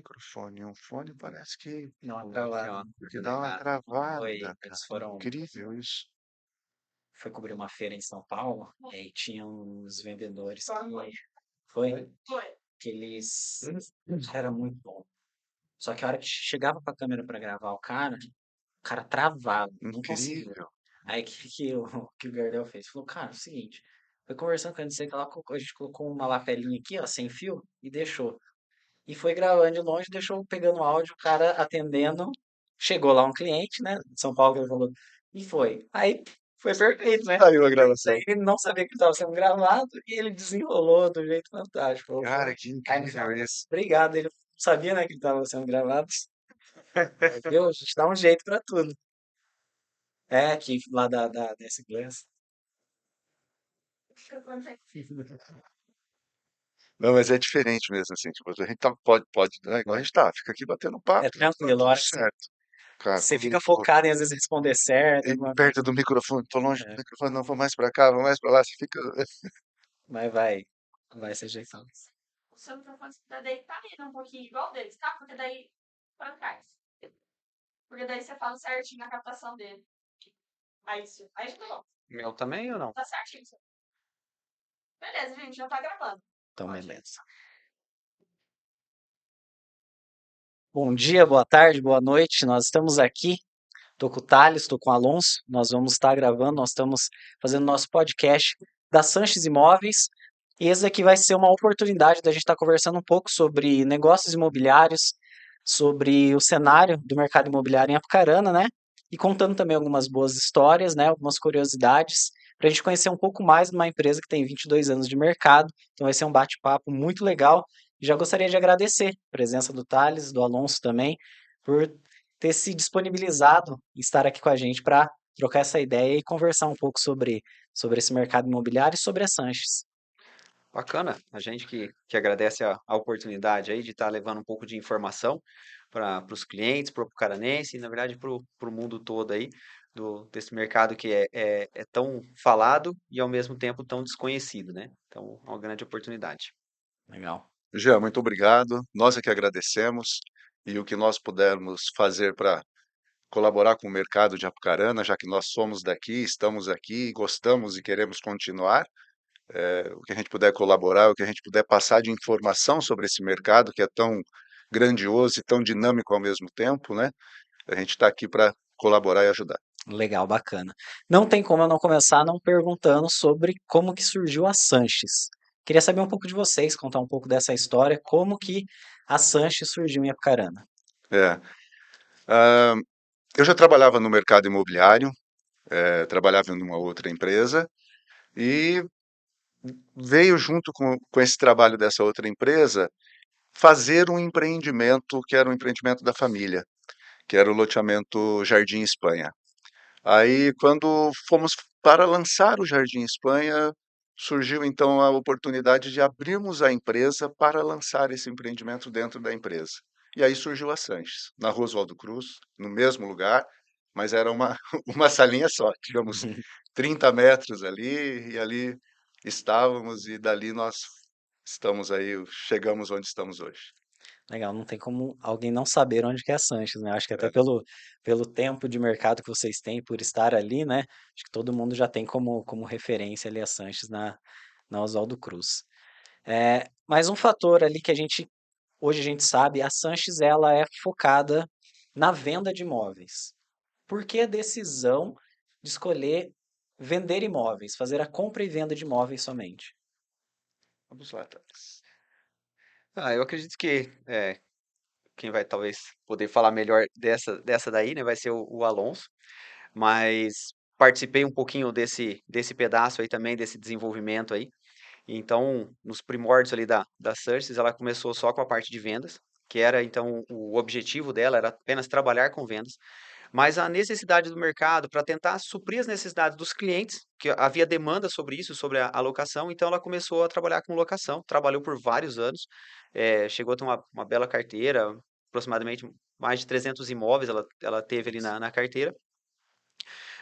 microfone. Um fone parece que Não, uma Aqui, ó. travada. dá uma travada, cara. Eles foram Incrível isso. foi cobrir uma feira em São Paulo, e aí tinha uns vendedores foi que eles era muito bom. Só que a hora que chegava com a câmera para gravar o cara travava, não conseguia. Incrível. Aí que o Gardel fez? Falou, cara, é o seguinte, foi conversando com a gente, lá, a gente colocou uma lapelinha aqui, ó, sem fio, e deixou. E foi gravando de longe, deixou pegando o áudio, o cara atendendo. Chegou lá um cliente, né, de São Paulo, que ele falou, e foi. Aí foi perfeito, né? Saiu a gravação. Ele não sabia que estava sendo gravado e ele desenrolou do jeito fantástico. Falou, Cara, que aí ele incrível falou, isso. obrigado, ele não sabia, né, que ele estava sendo gravado. Viu? A gente dá um jeito pra tudo. É, que lá desse inglês. Não, mas é diferente mesmo, assim, tipo, a gente pode, né, igual a gente tá, fica aqui batendo É papo, tá tranquilo, a tudo hora que certo. Cara, você quando fica focado em às vezes responder certo, alguma coisa. perto do microfone, tô longe do É, microfone, não, vou mais pra cá, vou mais pra lá, você fica... mas vai se ajeitando. O seu microfone você precisa deitar ele um pouquinho igual o deles, tá? Porque daí pra trás. Porque daí você fala certinho a captação dele. Aí isso. Aí já tá bom. Meu também ou não? Tá certinho isso. Beleza, gente, já tá gravando. Então, Pode ir. beleza. Bom dia, boa tarde, boa noite. Nós estamos aqui. Estou com o Thales, estou com o Alonso. Nós vamos estar gravando, nós estamos fazendo nosso podcast da Sanches Imóveis. E esse aqui vai ser uma oportunidade da gente estar conversando um pouco sobre negócios imobiliários, sobre o cenário do mercado imobiliário em Apucarana, né? E contando também algumas boas histórias, né? Algumas curiosidades, para a gente conhecer um pouco mais de uma empresa que tem 22 anos de mercado. Então vai ser um bate-papo muito legal. E já gostaria de agradecer a presença do Thales, do Alonso também, por ter se disponibilizado em estar aqui com a gente para trocar essa ideia e conversar um pouco sobre esse mercado imobiliário e sobre a Sanches. Bacana, a gente que agradece a oportunidade aí de estar levando um pouco de informação para os clientes, para o apucaranense e, na verdade, para o mundo todo aí, desse mercado que é tão falado e, ao mesmo tempo, tão desconhecido, né? Então, é uma grande oportunidade. Legal. Jean, muito obrigado, nós é que agradecemos, e o que nós pudermos fazer para colaborar com o mercado de Apucarana, já que nós somos daqui, estamos aqui, gostamos e queremos continuar, o que a gente puder colaborar, o que a gente puder passar de informação sobre esse mercado que é tão grandioso e tão dinâmico ao mesmo tempo, né? A gente está aqui para colaborar e ajudar. Legal, bacana. Não tem como eu não começar não perguntando sobre como que surgiu a Sanches. Queria saber um pouco de vocês, contar um pouco dessa história, como que a Sanches surgiu em Apucarana. É. Ah, eu já trabalhava no mercado imobiliário, trabalhava em uma outra empresa, e veio junto com esse trabalho dessa outra empresa fazer um empreendimento que era um empreendimento da família, que era o loteamento Jardim Espanha. Aí, quando fomos para lançar o Jardim Espanha, surgiu então a oportunidade de abrirmos a empresa para lançar esse empreendimento dentro da empresa. E aí surgiu a Sanches, na Rua Oswaldo Cruz, no mesmo lugar, mas era uma, uma salinha só. Tínhamos 30 metros ali, e ali estávamos, e dali nós estamos aí, chegamos onde estamos hoje. Legal, não tem como alguém não saber onde que é a Sanches, né? Acho que até É, pelo tempo de mercado que vocês têm, por estar ali, né? Acho que todo mundo já tem como referência ali a Sanches na Oswaldo Cruz. Mas um fator ali que hoje a gente sabe, a Sanches ela é focada na venda de imóveis. Por que a decisão de escolher vender imóveis, fazer a compra e venda de imóveis somente? vamos lá, Thales. Eu acredito que quem vai talvez poder falar melhor dessa daí, né, vai ser o Alonso, mas participei um pouquinho desse pedaço aí também, desse desenvolvimento aí. Então, nos primórdios ali da Sursys, ela começou só com a parte de vendas, que era então o objetivo dela era apenas trabalhar com vendas, mas a necessidade do mercado para tentar suprir as necessidades dos clientes, que havia demanda sobre isso, sobre a locação, então ela começou a trabalhar com locação, trabalhou por vários anos, chegou a ter uma bela carteira, aproximadamente mais de 300 imóveis ela teve ali na carteira,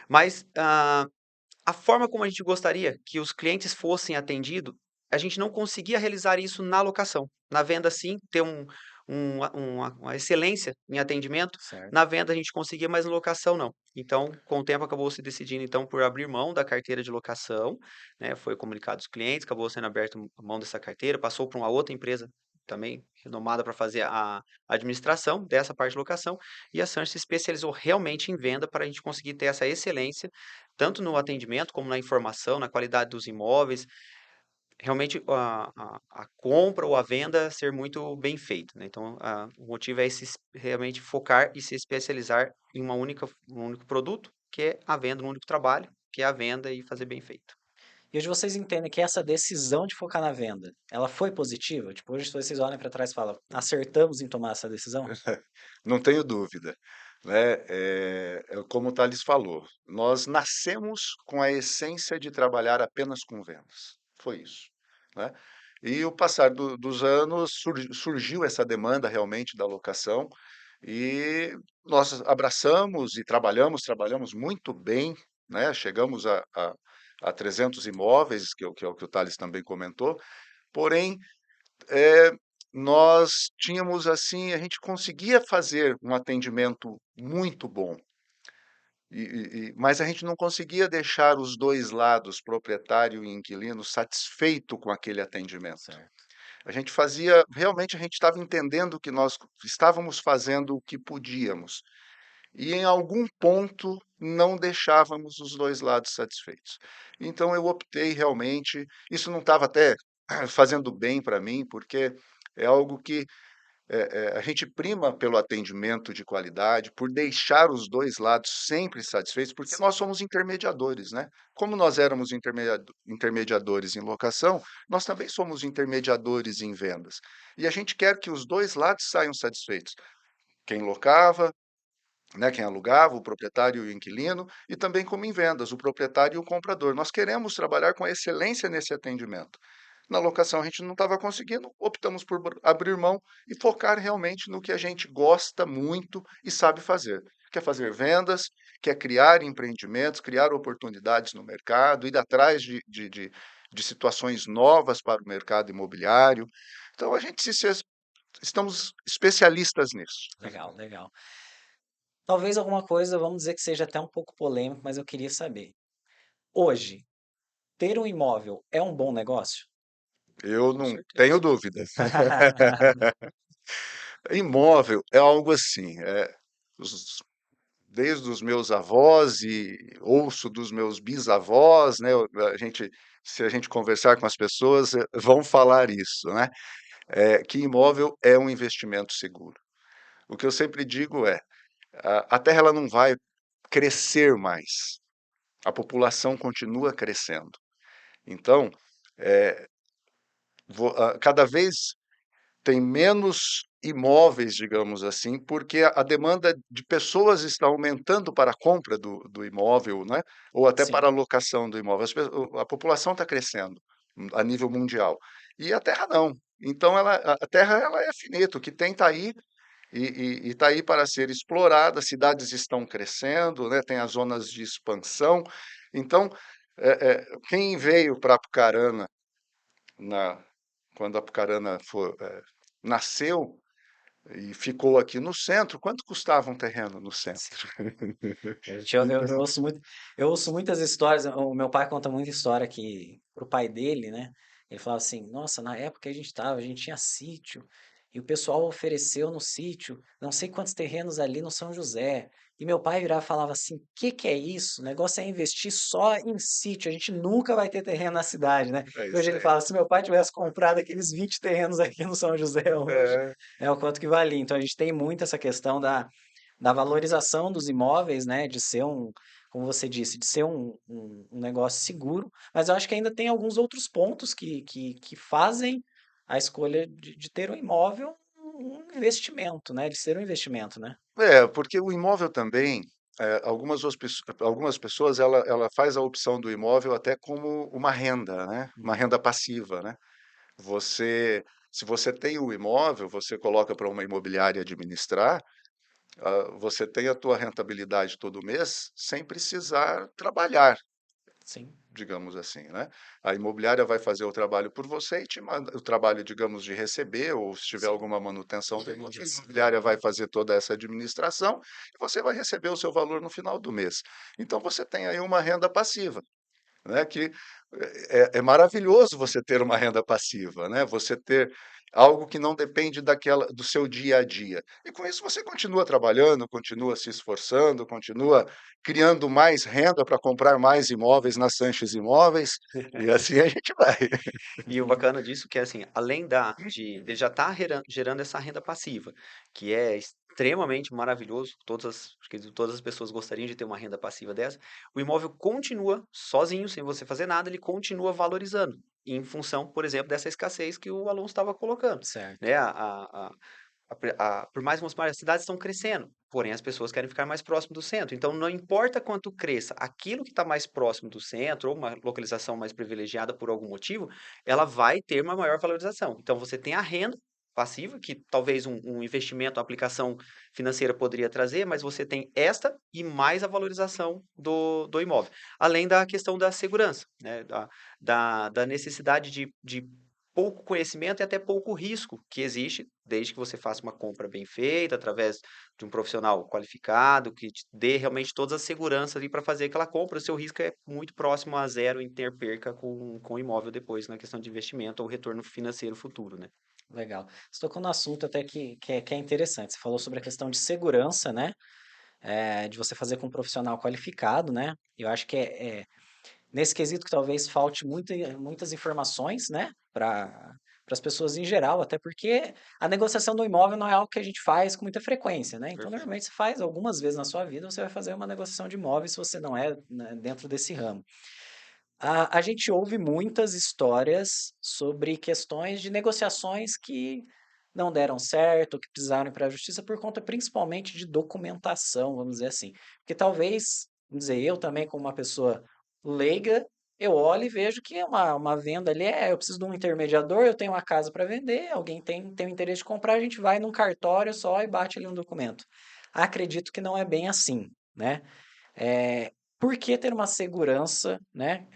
mas a forma como a gente gostaria que os clientes fossem atendidos, a gente não conseguia realizar isso na locação. Na venda, sim, ter uma excelência em atendimento, Certo. na venda a gente conseguia, mas na locação não. Então, com o tempo acabou se decidindo então por abrir mão da carteira de locação, né, foi comunicado aos clientes, acabou sendo aberto a mão dessa carteira, passou para uma outra empresa também renomada para fazer a administração dessa parte de locação, e a Sanches se especializou realmente em venda para a gente conseguir ter essa excelência, tanto no atendimento como na informação, na qualidade dos imóveis, realmente a compra ou a venda ser muito bem feita, né? Então, o motivo é realmente focar e se especializar em um único produto, que é a venda, um único trabalho, que é a venda e fazer bem feito. E hoje vocês entendem que essa decisão de focar na venda, ela foi positiva? Tipo, hoje vocês olham para trás e falam, acertamos em tomar essa decisão? Não tenho dúvida, né? É como o Thales falou, nós nascemos com a essência de trabalhar apenas com vendas. Foi isso, né? E o passar dos anos surgiu essa demanda realmente da locação e nós abraçamos e trabalhamos muito bem, né? Chegamos a 300 imóveis, que é o que o Thales também comentou, porém eh, nós tínhamos assim, a gente conseguia fazer um atendimento muito bom, mas a gente não conseguia deixar os 2 lados, proprietário e inquilino, satisfeito com aquele atendimento. Certo. A gente fazia realmente a gente estava entendendo que nós estávamos fazendo o que podíamos, e em algum ponto não deixávamos os 2 lados satisfeitos. Então eu optei realmente isso não estava até fazendo bem para mim, porque é algo que a gente prima pelo atendimento de qualidade, por deixar os 2 lados sempre satisfeitos, porque nós somos intermediadores, né. Como nós éramos intermediadores em locação, nós também somos intermediadores em vendas. E a gente quer que os 2 lados saiam satisfeitos. Quem locava, né, quem alugava, o proprietário e o inquilino, e também como em vendas, o proprietário e o comprador. Nós queremos trabalhar com excelência nesse atendimento. Na locação a gente não estava conseguindo, optamos por abrir mão e focar realmente no que a gente gosta muito e sabe fazer. Quer fazer vendas, quer criar empreendimentos, criar oportunidades no mercado, ir atrás de situações novas para o mercado imobiliário. Então a gente estamos especialistas nisso. Legal, legal. Talvez alguma coisa, vamos dizer que seja até um pouco polêmico, mas eu queria saber. Hoje, ter um imóvel é um bom negócio? Eu Com não tenho certeza. dúvidas. Imóvel é algo assim, os desde os meus avós e ouço dos meus bisavós, né, a gente se a gente conversar com as pessoas, vão falar isso, né, que imóvel é um investimento seguro. O que eu sempre digo é, a terra ela não vai crescer mais, a população continua crescendo. Então, eh, cada vez tem menos imóveis, digamos assim, porque a demanda de pessoas está aumentando para a compra do imóvel, né, ou até Sim. para a locação do imóvel. A população está crescendo, a nível mundial, e a terra não. Então a terra ela é finita, o que tem está aí, e está aí para ser explorada, as cidades estão crescendo, né, tem as zonas de expansão. Então, quem veio para Apucarana na quando Apucarana nasceu e ficou aqui no centro, quanto custava um terreno no centro? Gente, eu Então eu ouço muitas histórias. O meu pai conta muita história que pro pai dele, né? Ele falava assim: Nossa, na época que a gente tava, a gente tinha sítio e o pessoal ofereceu no sítio não sei quantos terrenos ali no São José. E meu pai virava e falava assim: Que é isso? O negócio é investir só em sítio. A gente nunca vai ter terreno na cidade, né? é E hoje isso ele aí. fala: Se meu pai tivesse comprado aqueles 20 terrenos aqui no São José hoje, É, é o quanto que valia. Então a gente tem muito essa questão da valorização dos imóveis, né, de ser como você disse, de ser um negócio seguro, mas eu acho que ainda tem alguns outros pontos que fazem a escolha de ter um imóvel um investimento, né, de ser um investimento, né? porque o imóvel também, algumas pessoas ela faz a opção do imóvel até como uma renda, né, uma Uhum. renda passiva, né. Você se você tem o imóvel, você coloca para uma imobiliária administrar. Você tem a tua rentabilidade todo mês sem precisar trabalhar. Sim. digamos assim, né? A imobiliária vai fazer o trabalho por você e te manda o trabalho, digamos, de receber, ou se tiver Sim. alguma manutenção, a Isso. imobiliária vai fazer toda essa administração e você vai receber o seu valor no final do mês. Então você tem aí uma renda passiva, né, que é maravilhoso você ter uma renda passiva, né, você ter algo que não depende do seu dia a dia. E com isso você continua trabalhando, continua se esforçando, continua criando mais renda para comprar mais imóveis na Sanches Imóveis, e assim a gente vai. E o bacana disso que é assim, além de já estar gerando essa renda passiva, que é extremamente maravilhoso, acho que todas as pessoas gostariam de ter uma renda passiva dessa, o imóvel continua sozinho, sem você fazer nada, ele continua valorizando, em função, por exemplo, dessa escassez que o Alonso estava colocando, Certo. né? Por mais que as cidades estão crescendo, porém as pessoas querem ficar mais próximo do centro. Então, não importa quanto cresça, aquilo que está mais próximo do centro, ou uma localização mais privilegiada por algum motivo, ela vai ter uma maior valorização. Então, você tem a renda passiva, que talvez um investimento, uma aplicação financeira poderia trazer, mas você tem esta e mais a valorização do imóvel. Além da questão da segurança, né? Da necessidade de pouco conhecimento e até pouco risco que existe, desde que você faça uma compra bem feita, através de um profissional qualificado, que te dê realmente todas as seguranças ali para fazer aquela compra. O seu risco é muito próximo a zero em ter perca com o imóvel depois, na questão de investimento ou retorno financeiro futuro, né? Legal. Você tocou no assunto até que é interessante. Você falou sobre a questão de segurança, né? De você fazer com um profissional qualificado, né? Eu acho que é nesse quesito que talvez falte muitas informações, né? Para as pessoas em geral, até porque a negociação do imóvel não é algo que a gente faz com muita frequência, né? Então, Perfeito. normalmente você faz algumas vezes na sua vida, você vai fazer uma negociação de imóveis se você não é, né, dentro desse ramo. A gente ouve muitas histórias sobre questões de negociações que não deram certo, que precisaram ir para a justiça por conta principalmente de documentação, vamos dizer assim. Porque talvez, vamos dizer, eu também, como uma pessoa leiga, eu olho e vejo que uma venda ali eu preciso de um intermediador, eu tenho uma casa para vender, alguém tem o interesse de comprar, a gente vai num cartório só e bate ali um documento. Acredito que não é bem assim, né? É, por que ter uma segurança, né?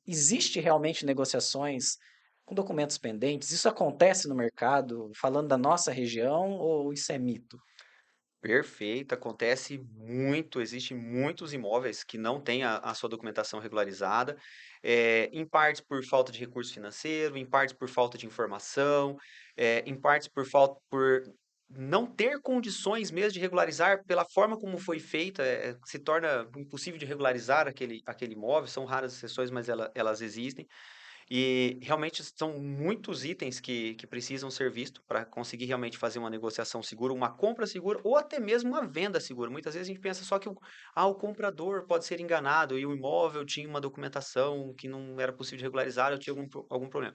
Existe realmente negociações com documentos pendentes? Isso acontece no mercado, falando da nossa região, ou isso é mito? Perfeito, acontece muito, existem muitos imóveis que não têm a sua documentação regularizada, em partes por falta de recurso financeiro, em partes por falta de informação, em partes por não ter condições mesmo de regularizar pela forma como foi feita, se torna impossível de regularizar aquele imóvel, são raras exceções, mas elas existem. E realmente são muitos itens que precisam ser vistos para conseguir realmente fazer uma negociação segura, uma compra segura ou até mesmo uma venda segura. Muitas vezes a gente pensa só que o comprador pode ser enganado e o imóvel tinha uma documentação que não era possível de regularizar ou tinha algum problema.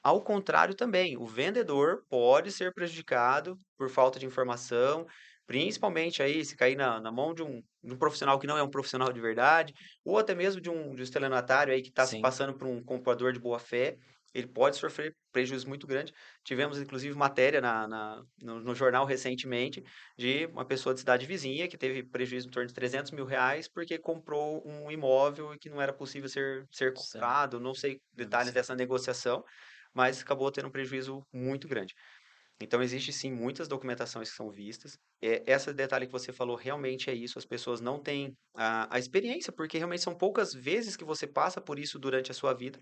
Ao contrário também, o vendedor pode ser prejudicado por falta de informação, principalmente aí se cair na mão de um profissional que não é um profissional de verdade, ou até mesmo de um estelionatário aí que está se Sim, passando por um comprador de boa fé, ele pode sofrer prejuízo muito grande. Tivemos, inclusive, matéria no jornal recentemente de uma pessoa de cidade vizinha que teve prejuízo em torno de R$ 300.000 porque comprou um imóvel que não era possível ser certo. comprado. Não sei detalhes Negociar. dessa negociação, mas acabou tendo um prejuízo muito grande. Então, existe sim muitas documentações que são vistas. Esse detalhe que você falou realmente é isso. As pessoas não têm a experiência, porque realmente são poucas vezes que você passa por isso durante a sua vida.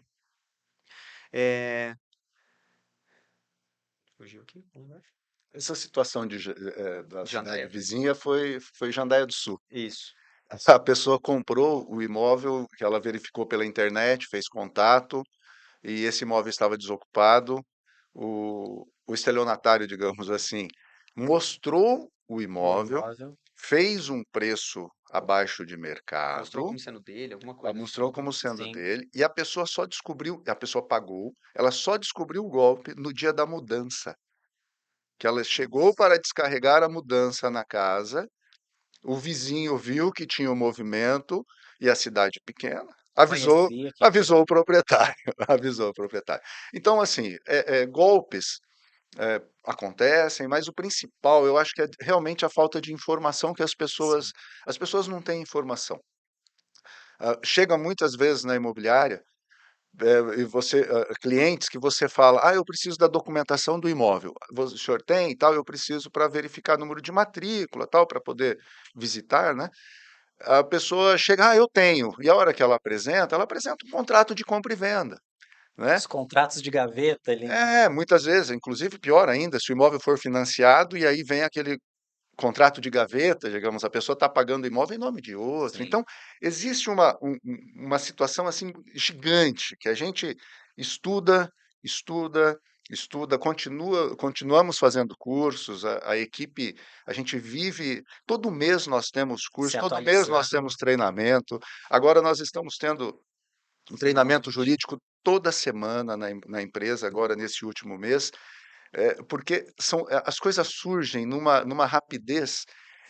É... Fugiu aqui? Vamos lá. Essa situação da cidade Jandaia. vizinha foi Jandaia do Sul. Isso. A pessoa comprou o imóvel que ela verificou pela internet, fez contato, e esse imóvel estava desocupado. O estelionatário, digamos assim, mostrou o O imóvel, imóvel. fez um preço abaixo de Mostrou mercado, como sendo dele, alguma coisa assim. mostrou como sendo Sim, dele, e a pessoa só descobriu, a pessoa pagou, ela só descobriu o golpe no dia da mudança, que ela chegou para descarregar a mudança na casa, o vizinho viu que tinha um movimento e a cidade pequena, avisou conhecia quem avisou o proprietário, avisou o proprietário. Então, assim, golpes, acontecem, mas o principal eu acho que é realmente a falta de informação que as sim, pessoas não têm informação. Chega muitas vezes na imobiliária, e clientes que você fala: "Ah, eu preciso da documentação do imóvel. O senhor tem e tal? Eu preciso para verificar número de matrícula, tal, para poder visitar, né". A pessoa chega: "Ah, eu tenho". E a hora que ela apresenta um contrato de compra e venda, né. Os contratos de gaveta ali. Muitas vezes, inclusive pior ainda, se o imóvel for financiado e aí vem aquele contrato de gaveta, digamos, a pessoa está pagando o imóvel em nome de outra. Sim, Então, existe uma situação, assim, gigante, que a gente estuda, estuda, estuda, continuamos fazendo cursos, a equipe, a gente vive todo mês nós temos curso, se todo mês nós atualizando. temos treinamento. Agora nós estamos tendo um treinamento jurídico toda semana na empresa, agora nesse último mês. Porque as coisas surgem numa rapidez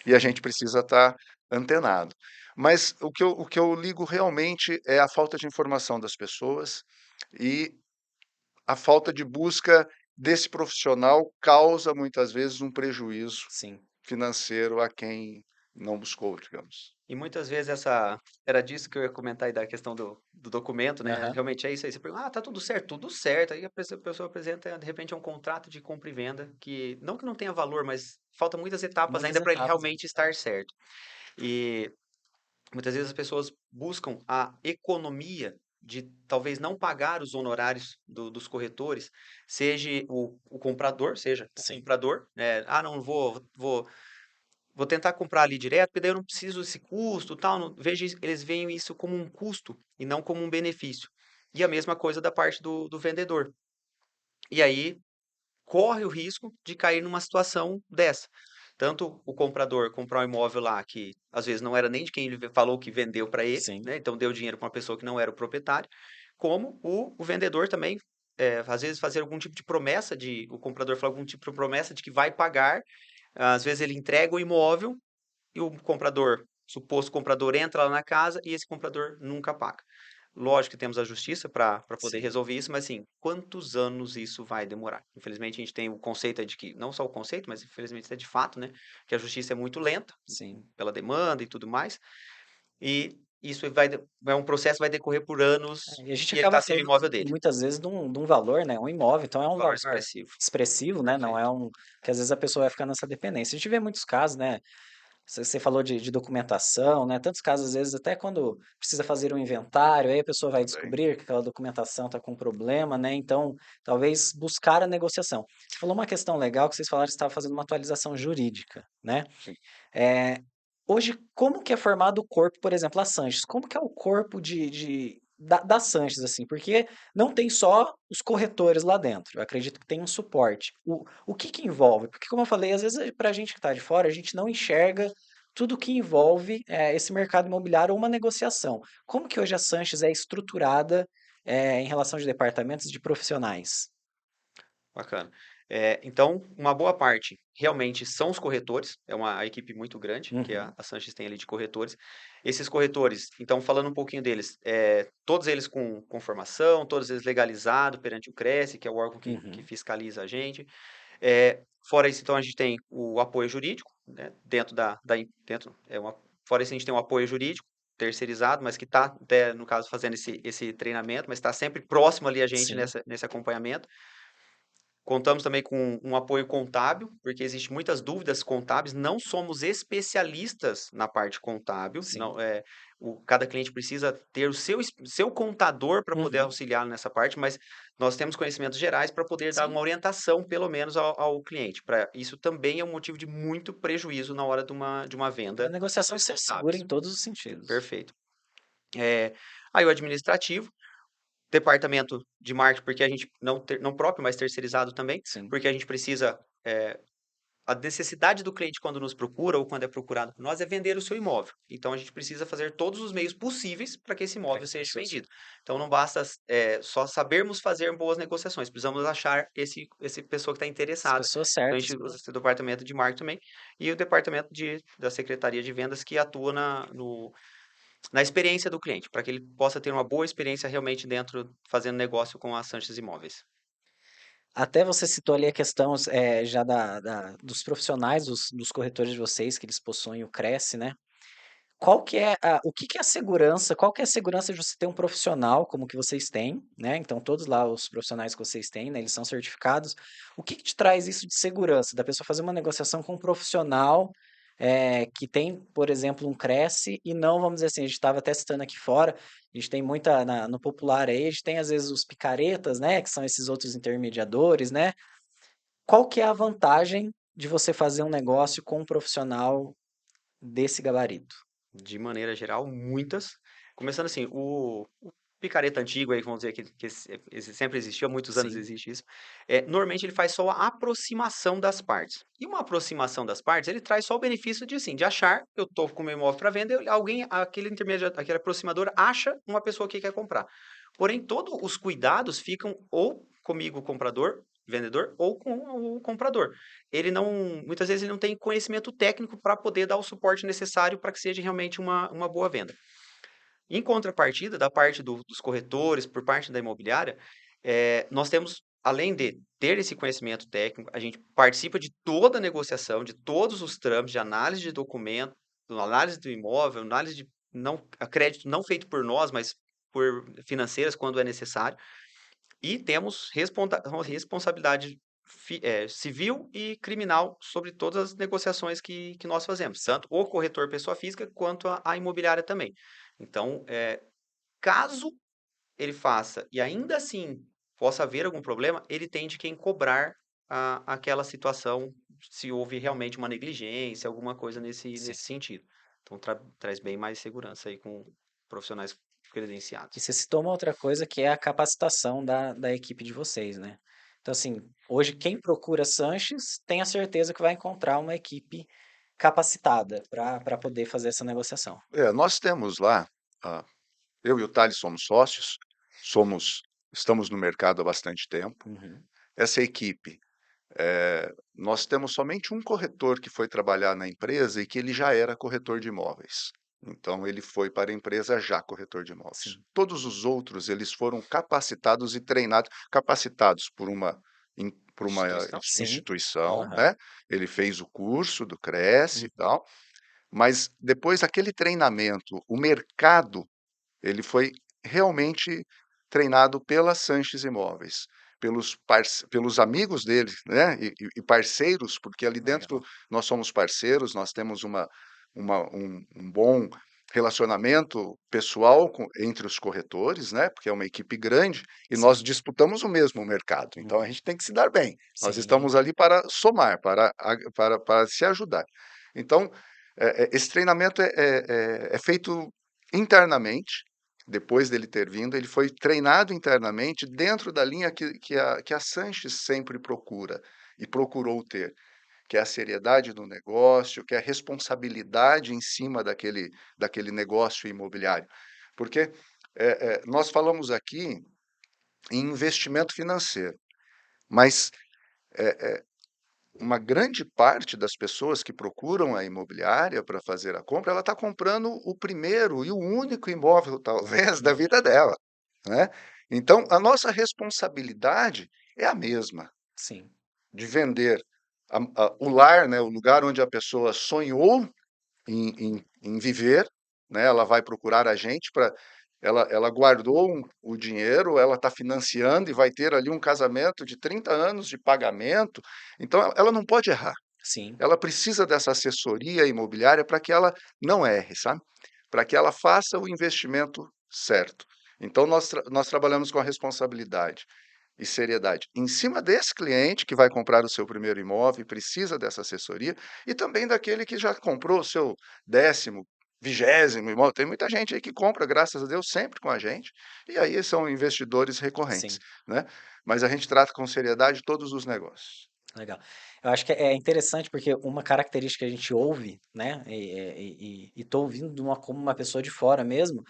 e a gente precisa estar antenado. Mas o que eu ligo realmente é a falta de informação das pessoas e a falta de busca desse profissional causa muitas vezes um prejuízo Sim. financeiro a quem não buscou, digamos. E muitas vezes era disso que eu ia comentar aí da questão do documento, né? Aham. Realmente é isso aí. Você pergunta, tá tudo certo. Aí a pessoa apresenta, de repente, um contrato de compra e venda que não tenha valor, mas falta muitas etapas Muitas ainda para ele etapas. realmente estar certo. E muitas vezes as pessoas buscam a economia de talvez não pagar os honorários dos corretores, seja o comprador, seja o Sim. comprador, né? Ah, não vou tentar comprar ali direto, porque daí eu não preciso desse custo, tal. Eles veem isso como um custo e não como um benefício. E a mesma coisa da parte do vendedor. E aí corre o risco de cair numa situação dessa. Tanto o comprador comprar um imóvel lá que às vezes não era nem de quem ele falou que vendeu para ele, Sim. né? Então deu dinheiro para uma pessoa que não era o proprietário, como o vendedor também, às vezes fazer algum tipo de promessa o comprador falar algum tipo de promessa de que vai pagar. Às vezes ele entrega o imóvel e o comprador, suposto comprador, entra lá na casa e esse comprador nunca paga. Lógico que temos a justiça para poder Sim. resolver isso, mas assim, quantos anos isso vai demorar? Infelizmente, a gente tem o conceito aí de que, não só o conceito, mas infelizmente é de fato, né? Que a justiça é muito lenta Sim. pela demanda e tudo mais. E isso é um processo que vai decorrer por anos E a gente e ele acaba está sem o falando imóvel dele. muitas vezes de um valor, né, um imóvel, então é um Valor valor expressivo. expressivo, né, não é Perfeito. que às vezes a pessoa vai ficar nessa dependência. A gente vê muitos casos, né, você falou de documentação, né, tantos casos às vezes até quando precisa fazer um inventário, aí a pessoa vai Também. descobrir que aquela documentação está com problema, né, então talvez buscar a negociação. Você falou uma questão legal que vocês falaram que você estava fazendo uma atualização jurídica, né, Sim. eh, hoje, como que é formado o corpo, por exemplo, a Sanches? Como que é o corpo da Sanches, assim? Porque não tem só os corretores lá dentro. Eu acredito que tem um suporte. O que que envolve? Porque, como eu falei, às vezes para a gente que está de fora, a gente não enxerga tudo que envolve esse mercado imobiliário ou uma negociação. Como que hoje a Sanches é estruturada em relação de departamentos de profissionais? Bacana. Então, uma boa parte realmente são os corretores, é uma equipe muito grande que a, Uhum, a Sanches tem ali de corretores. Esses corretores, então, falando um pouquinho deles, todos eles com formação, todos eles legalizados perante o CRESE, que é o órgão que uhum, fiscaliza a gente. Fora isso, então, a gente tem o apoio jurídico, né, dentro dentro, fora isso, a gente tem o apoio jurídico terceirizado, mas que está, até, no caso, fazendo esse treinamento, mas está sempre próximo ali a gente sim, nesse acompanhamento. Contamos também com um apoio contábil, porque existem muitas dúvidas contábeis. Não somos especialistas na parte contábil. sim. Não, cada cliente precisa ter o seu contador para poder Uhum, auxiliar nessa parte, mas nós temos conhecimentos gerais para poder dar sim. uma orientação, pelo menos, ao cliente. Isso também é um motivo de muito prejuízo na hora de uma Para a venda negociação questões ser segura contábeis. em todos os sentidos. Perfeito. Aí o administrativo. Departamento de marketing, porque a gente não próprio, mas terceirizado também, Sim. porque a gente precisa, a necessidade do cliente quando nos procura ou quando é procurado por nós é vender o seu imóvel. Então a gente precisa fazer todos os meios possíveis para que esse Para imóvel que as seja pessoas vendido. Então não basta só sabermos fazer boas negociações, precisamos achar esse pessoa que está as interessada. pessoas Então a certas gente pra usa esse departamento de marketing também e o departamento da Secretaria de Vendas que atua na experiência do cliente, para que ele possa ter uma boa experiência realmente dentro, fazendo negócio com a Sanches Imóveis. até você citou ali a questão, já dos profissionais, dos corretores de vocês, que eles possuem o Cresce, né. o que que é a segurança, qual que é a segurança de você ter um profissional como que vocês têm, né? Então, todos lá os profissionais que vocês têm, né, eles são certificados. O que que te traz isso de segurança? Da pessoa fazer uma negociação com um profissional que tem, por exemplo, um Cresce e não, vamos dizer assim, a gente estava testando aqui fora, a gente tem muita, no popular aí, a gente tem às vezes os picaretas, né, que são esses outros intermediadores, né? Qual que é a vantagem de você fazer um negócio com um profissional desse gabarito? De maneira geral, muitas. Começando assim, o picareta antigo aí, vamos dizer que sempre existiu, há muitos anos Sim. existe isso. Normalmente ele faz só a aproximação das partes. E uma aproximação das partes, ele traz só o benefício de assim, de achar, eu estou com o meu imóvel para venda, alguém, aquele intermediário, aquele aproximador acha uma pessoa que quer comprar. Porém, todos os cuidados ficam ou comigo, o comprador, vendedor, ou com o comprador. Ele não, muitas vezes ele não tem conhecimento técnico para poder dar o suporte necessário para que seja realmente uma boa venda. Em contrapartida, da parte dos corretores, por parte da imobiliária, nós temos, além de ter esse conhecimento técnico, a gente participa de toda a negociação, de todos os trâmites, de análise de documento, análise do imóvel, análise de crédito não feito por nós, mas por financeiras quando é necessário. E temos responsabilidade civil e criminal sobre todas as negociações que nós fazemos, tanto o corretor pessoa física quanto a imobiliária também. Então, caso ele faça e ainda assim possa haver algum problema, ele tem de quem cobrar aquela situação se houve realmente uma negligência, alguma coisa Sim. nesse sentido. Então, traz bem mais segurança aí com profissionais E credenciados. você citou uma outra coisa que é a capacitação da equipe de vocês, né? Então, assim, hoje quem procura Sanches tem a certeza que vai encontrar uma equipe capacitada para poder fazer essa negociação. Nós temos lá, ah, eu e o Thales somos sócios, estamos no mercado há bastante tempo. Uhum. Essa equipe, nós temos somente um corretor que foi trabalhar na empresa e que ele já era corretor de imóveis. Então ele foi para a empresa já corretor de imóveis. Sim. Todos os outros, eles foram capacitados e treinados, capacitados por uma Instituição? Sim. instituição, Aham. né? Ele fez o curso do Cresce e Uhum. tal, mas depois aquele treinamento, o mercado, ele foi realmente treinado pela Sanches Imóveis, pelos amigos dele, né, e parceiros, porque ali dentro Legal. nós somos parceiros, nós temos um bom relacionamento pessoal entre os corretores, né, porque é uma equipe grande e nós Sim. disputamos o mesmo mercado, então a Uhum. gente tem que se dar bem. Nós Sim. estamos ali para somar, para se ajudar. Então, esse treinamento é feito internamente. Depois dele ter vindo, ele foi treinado internamente dentro da linha que a Sanches sempre procura e procurou ter, que é a seriedade do negócio, que é a responsabilidade em cima daquele negócio imobiliário. Porque nós falamos aqui em investimento financeiro, mas uma grande parte das pessoas que procuram a imobiliária para fazer a compra, ela está comprando o primeiro e o único imóvel, talvez, da Uhum. vida dela, né? Então, a nossa responsabilidade é a mesma, Sim. de vender o lar, né, o lugar onde a pessoa sonhou em viver, né? Ela vai procurar a gente para ela guardou o dinheiro, ela está financiando e vai ter ali um casamento de 30 anos de pagamento, então ela não pode errar. Sim. Ela precisa dessa assessoria imobiliária para que ela não erre, sabe? Para que ela faça o investimento certo. Então nós trabalhamos com a responsabilidade e seriedade em cima desse cliente que vai comprar o seu primeiro imóvel e precisa dessa assessoria, e também daquele que já comprou o seu 10º, 20º imóvel. Tem muita gente aí que compra, graças a Deus, sempre com a gente, e aí são investidores recorrentes, Sim. né? Mas a gente trata com seriedade todos os negócios. Legal. Eu acho que é interessante porque uma característica que a gente ouve, né, e tô ouvindo como uma pessoa de fora mesmo,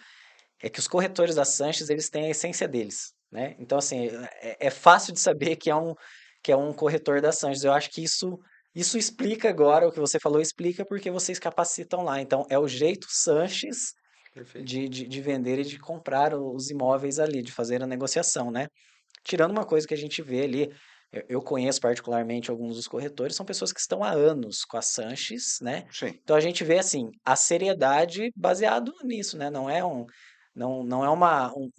é que os corretores da Sanches, eles têm a essência deles, né? Então, assim, é fácil de saber que é um corretor da Sanches. Eu acho que isso explica agora, o que você falou explica porque vocês capacitam lá. Então, é o jeito Sanches Perfeito. de vender e de comprar os imóveis ali, de fazer a negociação, né? Tirando uma coisa que a gente vê ali, Eu conheço particularmente alguns dos corretores, são pessoas que estão há anos com a Sanches, né? Sim, Então a gente vê assim a seriedade baseado nisso, né? Não é um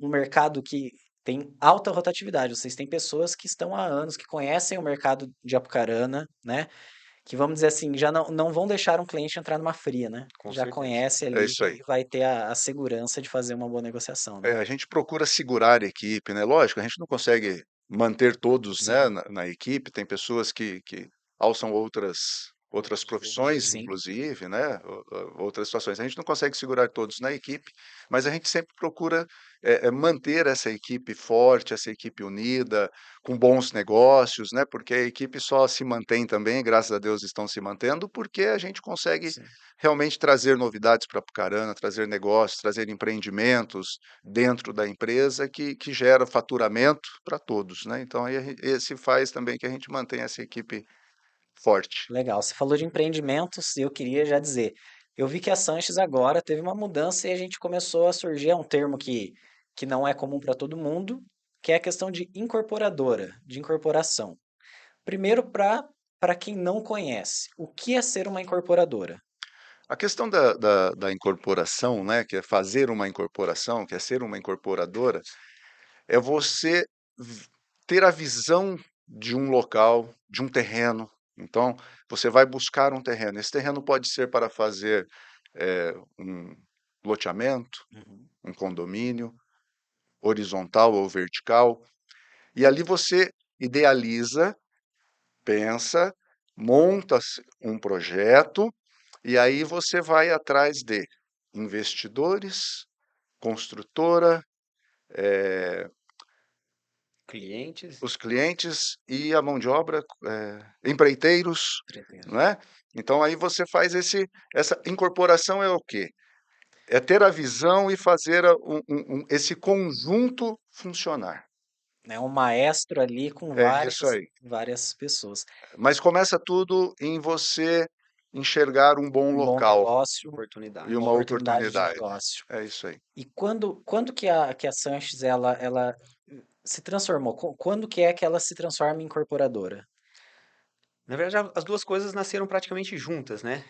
mercado que tem alta rotatividade. Vocês têm pessoas que estão há anos, que conhecem o mercado de Apucarana, né? Que vamos dizer assim, já não vão deixar um cliente entrar numa fria, né? Com Já certeza. conhece é ali isso aí. e vai ter a segurança de fazer uma boa negociação, né? A gente procura segurar a equipe, né? Lógico, a gente não consegue manter todos, né, Sim, na equipe. Tem pessoas que alçam outras profissões, sim, inclusive, né? Outras situações. A gente não consegue segurar todos na equipe, mas a gente sempre procura manter essa equipe forte, essa equipe unida, com bons negócios, né? Porque a equipe só se mantém também, graças a Deus estão se mantendo, porque a gente consegue sim. realmente trazer novidades para Apucarana, trazer negócios, trazer empreendimentos dentro da empresa que gera faturamento para todos, né? Então, aí esse faz também que a gente mantenha essa equipe forte. Legal. Você falou de empreendimentos e eu queria já dizer, eu vi que a Sanches agora teve uma mudança e a gente começou a surgir, é um termo que não é comum para todo mundo, que é a questão de incorporadora, de incorporação. Primeiro, para quem não conhece, o que é ser uma incorporadora? A questão da incorporação, né, que é fazer uma incorporação, que é ser uma incorporadora, é você v ter a visão de um local, de um terreno. Então, você vai buscar um terreno. Esse terreno pode ser para fazer, um loteamento, Uhum. um condomínio, horizontal ou vertical, e ali você idealiza, pensa, monta um projeto, e aí você vai atrás de investidores, construtora, Clientes, os clientes e a mão de obra, empreiteiros, Pretendo. não é? Então aí você faz essa incorporação é o quê? É ter a visão e fazer esse conjunto funcionar. É um maestro ali com É isso aí. várias pessoas. Mas começa tudo em você enxergar um bom Um bom local negócio, e uma oportunidade. uma oportunidade de oportunidade. negócio. É isso aí. E quando que a Sanches ela se transformou? Quando que é que ela se transforma em incorporadora? Na verdade, as duas coisas nasceram praticamente juntas, né?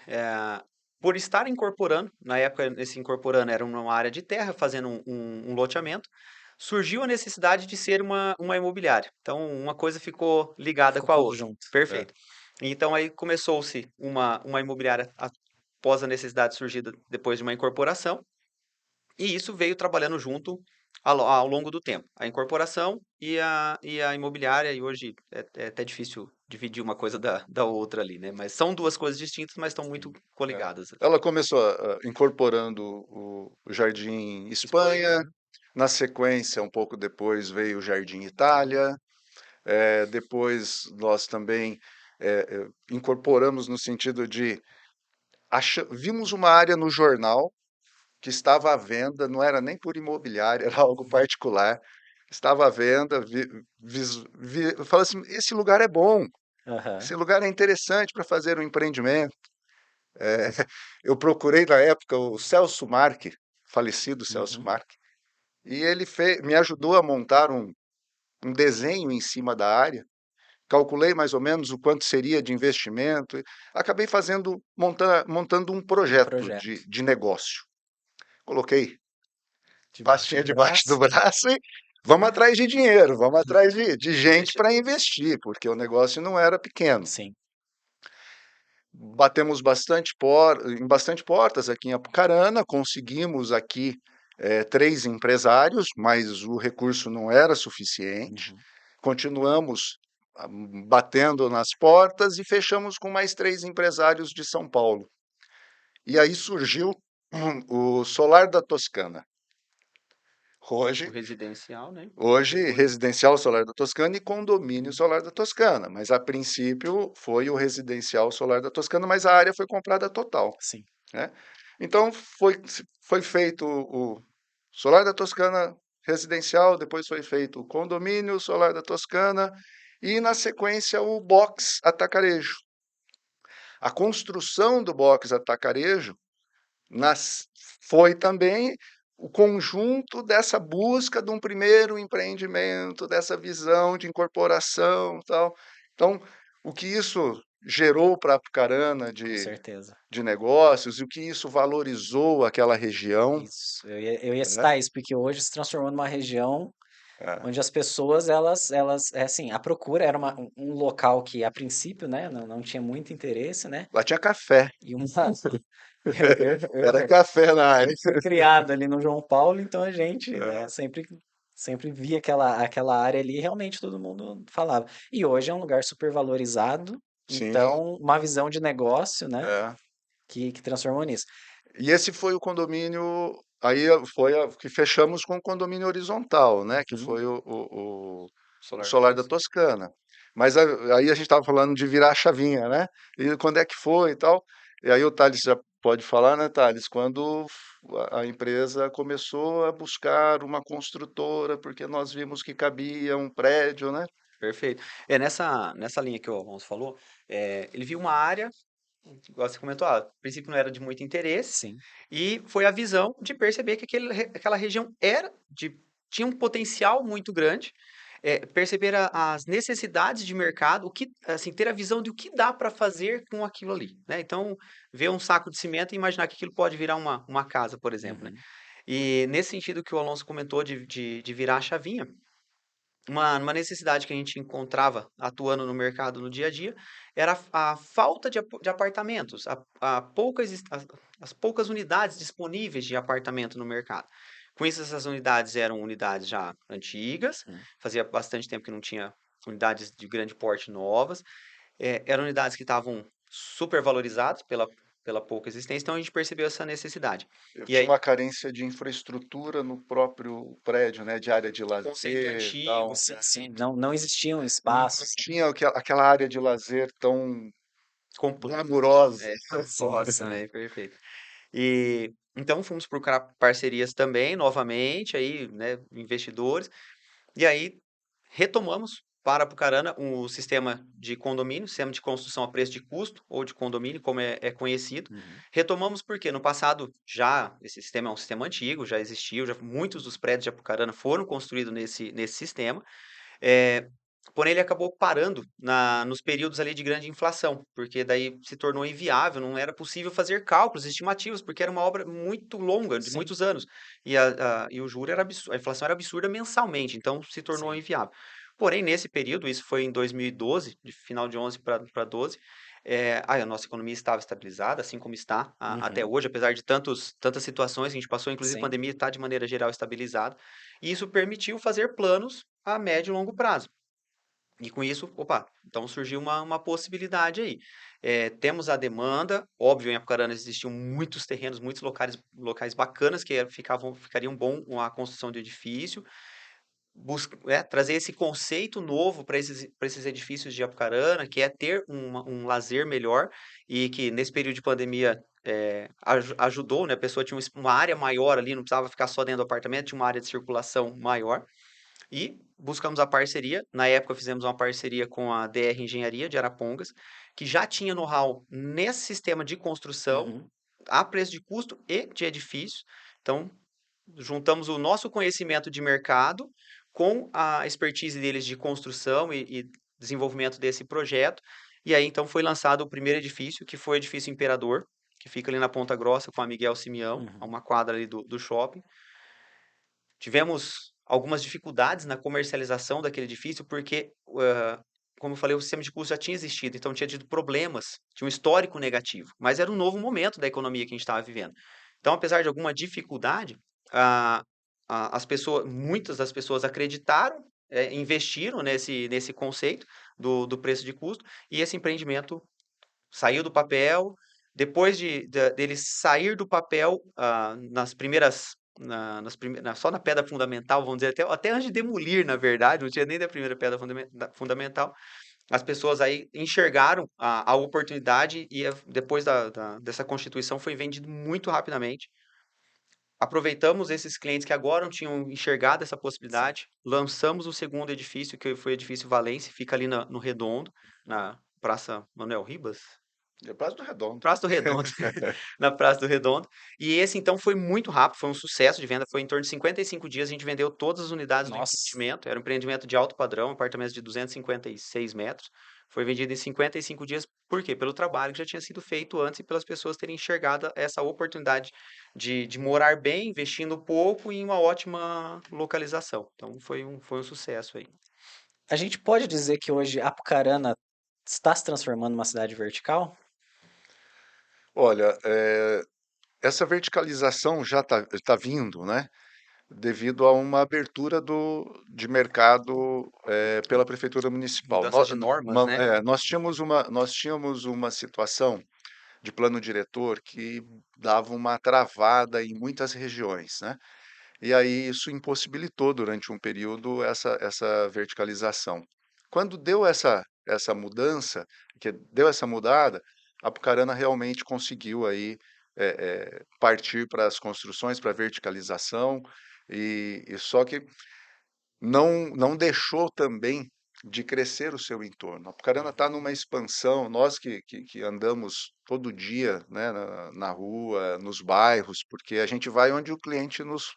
Por estar incorporando, na época, esse incorporando era numa área de terra, fazendo um loteamento, surgiu a necessidade de ser uma imobiliária. Então, uma coisa ficou ligada Ficou com a tudo outra. junto. É. Perfeito. Então, aí começou-se uma imobiliária após a necessidade surgida depois de uma incorporação, e isso veio trabalhando junto ao longo do tempo. A incorporação e a imobiliária, e hoje é até difícil dividir uma coisa da outra ali, né? Mas são duas coisas distintas, mas estão muito É. coligadas. Ela começou incorporando o Jardim Espanha, Espanha, na sequência, um pouco depois, veio o Jardim Itália, depois nós também incorporamos no sentido de vimos uma área no jornal que estava à venda, não era nem por imobiliária, era algo particular, estava à venda, eu falei assim, esse lugar é bom, Aham. esse lugar é interessante para fazer um empreendimento. Eh, eu procurei na época o Celso Marque, falecido Celso Uhum. Marque, e ele me ajudou a montar um desenho em cima da área, calculei mais ou menos o quanto seria de investimento, e acabei montando um Um projeto projeto. de negócio. Coloquei Debaixo pastinha do debaixo do braço. braço e vamos atrás de dinheiro, vamos atrás de gente para investidor. investir, porque o negócio não era pequeno. Sim. Batemos em bastante portas aqui em Apucarana, conseguimos aqui 3 empresários, mas o recurso não era suficiente. Uhum. Continuamos batendo nas portas e fechamos com mais 3 empresários de São Paulo. E aí surgiu o Solar da Toscana. O Hoje, residencial, né? hoje, Depois, residencial Solar da Toscana e condomínio Solar da Toscana, mas a princípio foi o residencial Solar da Toscana, mas a área foi comprada total, Sim. né? Então foi feito o Solar da Toscana residencial, depois foi feito o condomínio Solar da Toscana e na sequência o box atacarejo. A construção do box atacarejo nas foi também o conjunto dessa busca de um primeiro empreendimento, dessa visão de incorporação, tal. Então, o que isso gerou para Apucarana Com certeza. de negócios e o que isso valorizou aquela região, Isso. Eu ia né? citar isso, porque hoje se transformou numa região É. onde as pessoas, é assim, a procura era um local que, a princípio, né, não tinha muito interesse, né? Lá tinha café, E uma. Eu era café na área. fui criado ali no João Paulo, então a gente, né, É, sempre via aquela área ali, e realmente todo mundo falava. E hoje é um lugar super valorizado, sim, então uma visão de negócio, né, é. que transformou nisso. E esse foi o condomínio, aí foi que fechamos com o condomínio horizontal, né? Que Uhum. foi o Solar da Solar da Toscana. Toscana. Mas aí a gente estava falando de virar a chavinha, né? E quando é que foi e tal. E aí o Thales já pode falar, né, Thales? Quando a empresa começou a buscar uma construtora, porque nós vimos que cabia um prédio, né? Perfeito. Nessa linha que o Alonso falou, ele viu uma área, igual você comentou, a princípio não era de muito interesse, Sim. e foi a visão de perceber que aquela região tinha um potencial muito grande, perceber as necessidades de mercado, assim, ter a visão de o que dá para fazer com aquilo ali, né? Então, ver um saco de cimento e imaginar que aquilo pode virar uma casa, por exemplo, né? Uhum. E nesse sentido que o Alonso comentou de virar a chavinha, uma necessidade que a gente encontrava atuando no mercado no dia a dia era a falta de apartamentos, as poucas unidades disponíveis de apartamento no mercado. Com isso, essas unidades eram unidades já antigas, Uhum. fazia bastante tempo que não tinha unidades de grande porte novas, eram unidades que estavam super valorizadas pela pouca existência, então a gente percebeu essa necessidade. Eu E tinha aí, uma carência de infraestrutura no próprio prédio, né? De área de conceito lazer, antigo, tal. Sim, sim, não existiam Não espaços, né? tinha aquela área de lazer tão complexo. glamurosa É, Sim, fora. sim. também, perfeito. E então fomos procurar parcerias também, novamente, aí, né, investidores, e aí retomamos para Apucarana o sistema de condomínio, sistema de construção a preço de custo, ou de condomínio, como é conhecido. Uhum. Retomamos porque no passado já esse sistema é um sistema antigo, já existiu, muitos dos prédios de Apucarana foram construídos nesse sistema. Eh, Porém, ele acabou parando nos períodos ali de grande inflação, porque daí se tornou inviável, não era possível fazer cálculos estimativos, porque era uma obra muito longa, de Sim, muitos anos. E o juro era a inflação era absurda mensalmente, então se tornou sim. inviável. Porém, nesse período, isso foi em 2012, de final de 11 para 12, a nossa economia estava estabilizada, assim como está até Uhum. hoje, apesar de tantas situações que a gente passou, inclusive a Sim, pandemia está de maneira geral estabilizada, e isso permitiu fazer planos a médio e longo prazo. E com isso, opa, então surgiu uma possibilidade aí. Temos a demanda, óbvio, em Apucarana existiam muitos terrenos, muitos locais bacanas que ficariam bom a construção de edifício, trazer esse conceito novo para esses edifícios de Apucarana, que é ter um lazer melhor e que nesse período de pandemia ajudou, né? A pessoa tinha uma área maior ali, não precisava ficar só dentro do apartamento, tinha uma área de circulação maior. E buscamos a parceria. Na época, fizemos uma parceria com a DR Engenharia de Arapongas, que já tinha know-how nesse sistema de construção, uhum. a preço de custo e de edifício. Então, juntamos o nosso conhecimento de mercado com a expertise deles de construção e desenvolvimento desse projeto. E aí, então, foi lançado o primeiro edifício, que foi o edifício Imperador, que fica ali na Ponta Grossa com a Miguel Simeão, a Uhum. uma quadra ali do shopping. Tivemos algumas dificuldades na comercialização daquele edifício, porque, como eu falei, o sistema de custo já tinha existido, então tinha tido problemas, tinha um histórico negativo, mas era um novo momento da economia que a gente estava vivendo. Então, apesar de alguma dificuldade, a, muitas das pessoas acreditaram, investiram nesse conceito do preço de custo, e esse empreendimento saiu do papel. Depois dele sair do papel, só na pedra fundamental, vamos dizer, até antes de demolir, na verdade, não tinha nem da primeira pedra fundamental, as pessoas aí enxergaram a oportunidade e depois dessa constituição foi vendido muito rapidamente. Aproveitamos esses clientes que agora não tinham enxergado essa Sim. possibilidade, lançamos o segundo edifício, que foi o edifício Valência, fica ali no Redondo, na Praça Manuel Ribas. É Praça do Redondo. Praça do Redondo, na Praça do Redondo. E esse então foi muito rápido, foi um sucesso de venda, foi em torno de 55 dias, a gente vendeu todas as unidades do Nossa. empreendimento, era um empreendimento de alto padrão, apartamentos de 256 metros, foi vendido em 55 dias, por quê? Pelo trabalho que já tinha sido feito antes e pelas pessoas terem enxergado essa oportunidade de morar bem, investindo pouco e em uma ótima localização. Então foi um sucesso aí. A gente pode dizer que hoje Apucarana está se transformando numa cidade vertical? Olha, essa verticalização já está vindo, né? Devido a uma abertura de mercado pela Prefeitura Municipal. Mudanças de normas, né? Nós tínhamos uma situação de plano diretor que dava uma travada em muitas regiões, né? E aí isso impossibilitou durante um período essa verticalização. Quando deu essa mudança, que deu essa mudada, a Apucarana realmente conseguiu aí partir para as construções, para a verticalização, e só que não deixou também de crescer o seu entorno. A Apucarana está numa expansão, nós que andamos todo dia, né, na rua, nos bairros, porque a gente vai onde o cliente nos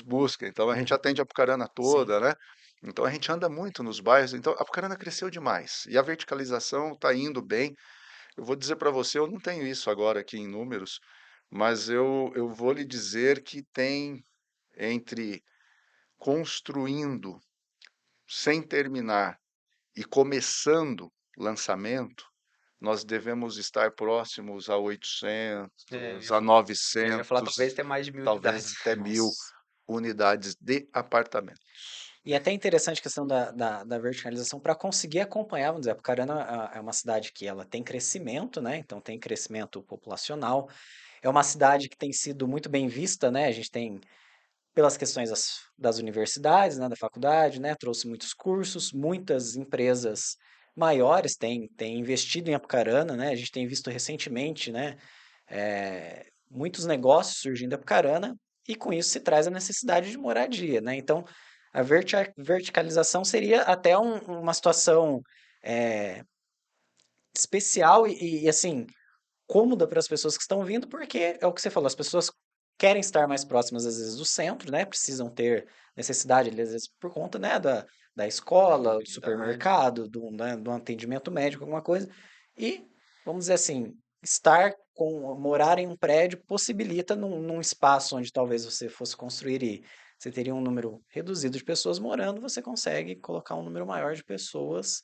busca. Então a gente Uhum. atende a Apucarana Sim. toda, né? Então a gente anda muito nos bairros. Então a Apucarana cresceu demais e a verticalização está indo bem. Eu vou dizer para você, eu não tenho isso agora aqui em números, mas eu vou lhe dizer que tem entre construindo sem terminar e começando lançamento, nós devemos estar próximos a É, 800, a eu ia falar 900, talvez até mais de 1.000 unidades. talvez até 1.000 Nossa. unidades de apartamento. E é até interessante a questão da verticalização para conseguir acompanhar, vamos dizer, Apucarana é uma cidade que ela tem crescimento, né? Então tem crescimento populacional. É uma cidade que tem sido muito bem vista, né? A gente tem pelas questões das universidades, né, da faculdade, né? Trouxe muitos cursos, muitas empresas maiores têm investido em Apucarana, né? A gente tem visto recentemente, né? Muitos negócios surgindo em Apucarana e com isso se traz a necessidade de moradia, né? Então, a verticalização seria até uma situação é, especial e, assim, cômoda para as pessoas que estão vindo, porque é o que você falou, as pessoas querem estar mais próximas, às vezes, do centro, né? Precisam ter necessidade, às vezes, por conta, né, da escola, do Mobilidade. supermercado, do atendimento médico, alguma coisa. E, vamos dizer assim, morar em um prédio possibilita num espaço onde talvez você fosse construir e você teria um número reduzido de pessoas morando, você consegue colocar um número maior de pessoas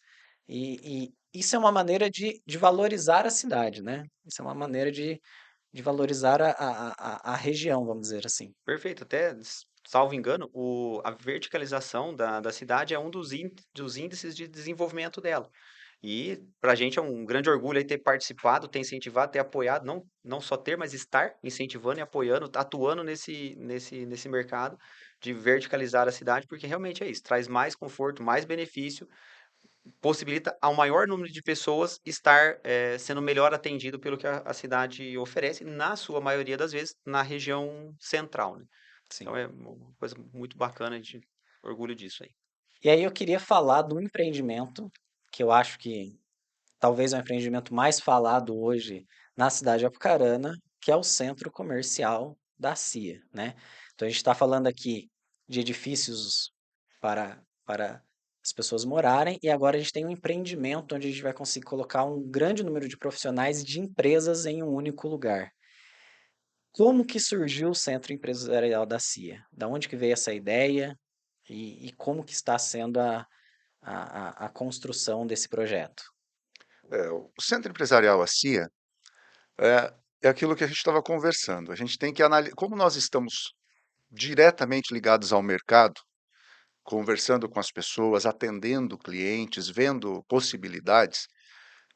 e isso é uma maneira de valorizar a cidade, né? Isso é uma maneira de valorizar a região, vamos dizer assim. Perfeito, até, salvo engano, a verticalização da cidade é um dos índices de desenvolvimento dela. E para a gente é um grande orgulho aí ter participado, ter incentivado, ter apoiado, não só ter, mas estar incentivando e apoiando, atuando nesse mercado de verticalizar a cidade, porque realmente é isso, traz mais conforto, mais benefício, possibilita ao maior número de pessoas estar sendo melhor atendido pelo que a cidade oferece, na sua maioria das vezes, na região central, né? Sim. Então é uma coisa muito bacana, a gente orgulho disso aí. E aí eu queria falar do empreendimento, que eu acho que talvez é o empreendimento mais falado hoje na cidade de Apucarana, que é o Centro Comercial da CIA, né? Então a gente está falando aqui de edifícios para as pessoas morarem e agora a gente tem um empreendimento onde a gente vai conseguir colocar um grande número de profissionais e de empresas em um único lugar. Como que surgiu o Centro Empresarial da CIA? Da onde que veio essa ideia e como que está sendo a construção desse projeto? O Centro Empresarial, a CIA, é aquilo que a gente estava conversando. A gente tem que analisar, como nós estamos diretamente ligados ao mercado, conversando com as pessoas, atendendo clientes, vendo possibilidades,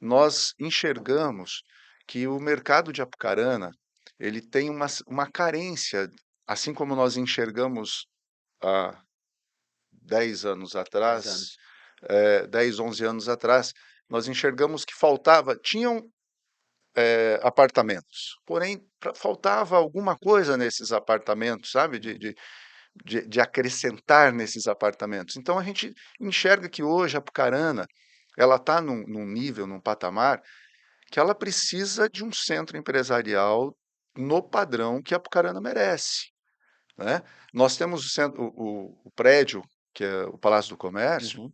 nós enxergamos que o mercado de Apucarana ele tem uma carência, assim como nós enxergamos há 10 anos 10 atrás, anos. 10, 11 anos atrás, nós enxergamos que tinham apartamentos, porém faltava alguma coisa nesses apartamentos, sabe, de acrescentar nesses apartamentos. Então a gente enxerga que hoje a Apucarana ela está num nível, num patamar que ela precisa de um centro empresarial no padrão que Apucarana merece, né? Nós temos o prédio, que é o Palácio do Comércio, Uhum.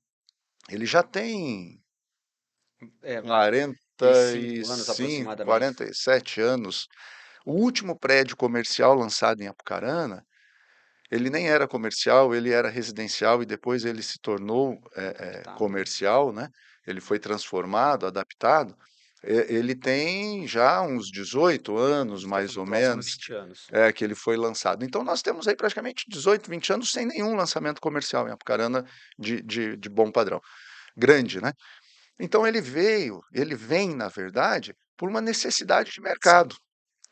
ele já tem É, 5 anos 45, aproximadamente. 47 anos. O último prédio comercial lançado em Apucarana, ele nem era comercial, ele era residencial e depois ele se tornou Adaptado, né? comercial, né? Ele foi transformado, adaptado. Ele tem já uns 18 anos, mais ou Próximo a menos, 20 anos. que ele foi lançado. Então nós temos aí praticamente 18, 20 anos sem nenhum lançamento comercial em Apucarana de bom padrão. Grande, né? Então ele vem, na verdade, por uma necessidade de Sim. mercado,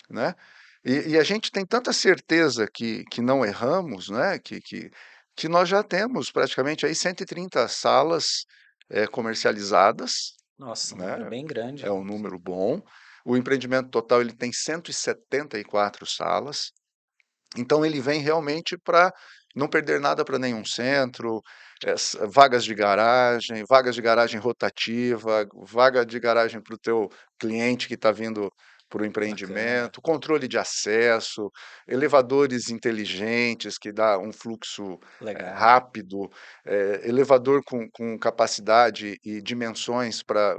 né? E a gente tem tanta certeza que não erramos, né? Que nós já temos praticamente aí 130 salas comercializadas, Nossa, um número né? bem É grande. um número bom. O empreendimento total ele tem 174 salas. Então ele vem realmente para não perder nada para nenhum centro, vagas de garagem rotativa, vaga de garagem para o teu cliente que está vindo para o Bacana, empreendimento, controle de acesso, elevadores inteligentes que dá um fluxo legal. rápido, elevador com capacidade e dimensões para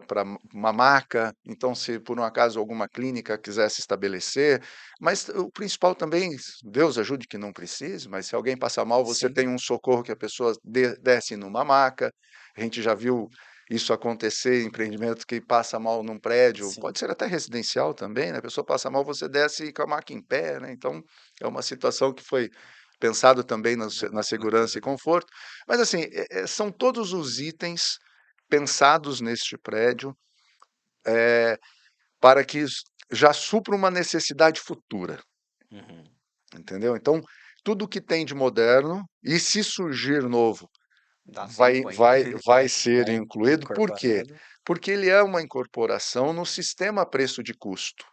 uma maca. Então, se por um acaso alguma clínica quiser se estabelecer, mas o principal também, Deus ajude que não precise, mas se alguém passar mal, você Sim, tem um socorro que a pessoa desce numa maca. A gente já viu isso acontecer em empreendimento que passa mal num prédio, sim, pode ser até residencial também, né? A pessoa passa mal, você desce com a maca em pé, né? Então, é uma situação que foi pensado também na segurança e Bacana. conforto. Mas assim, são todos os itens pensados neste prédio para que já supra uma necessidade futura. uhum. Entendeu? Então, tudo que tem de moderno, e se surgir novo, Dá vai, tempo ainda. vai, vai ser Vai incluído. Por quê? incorporado. Porque ele é uma incorporação no sistema preço de custo,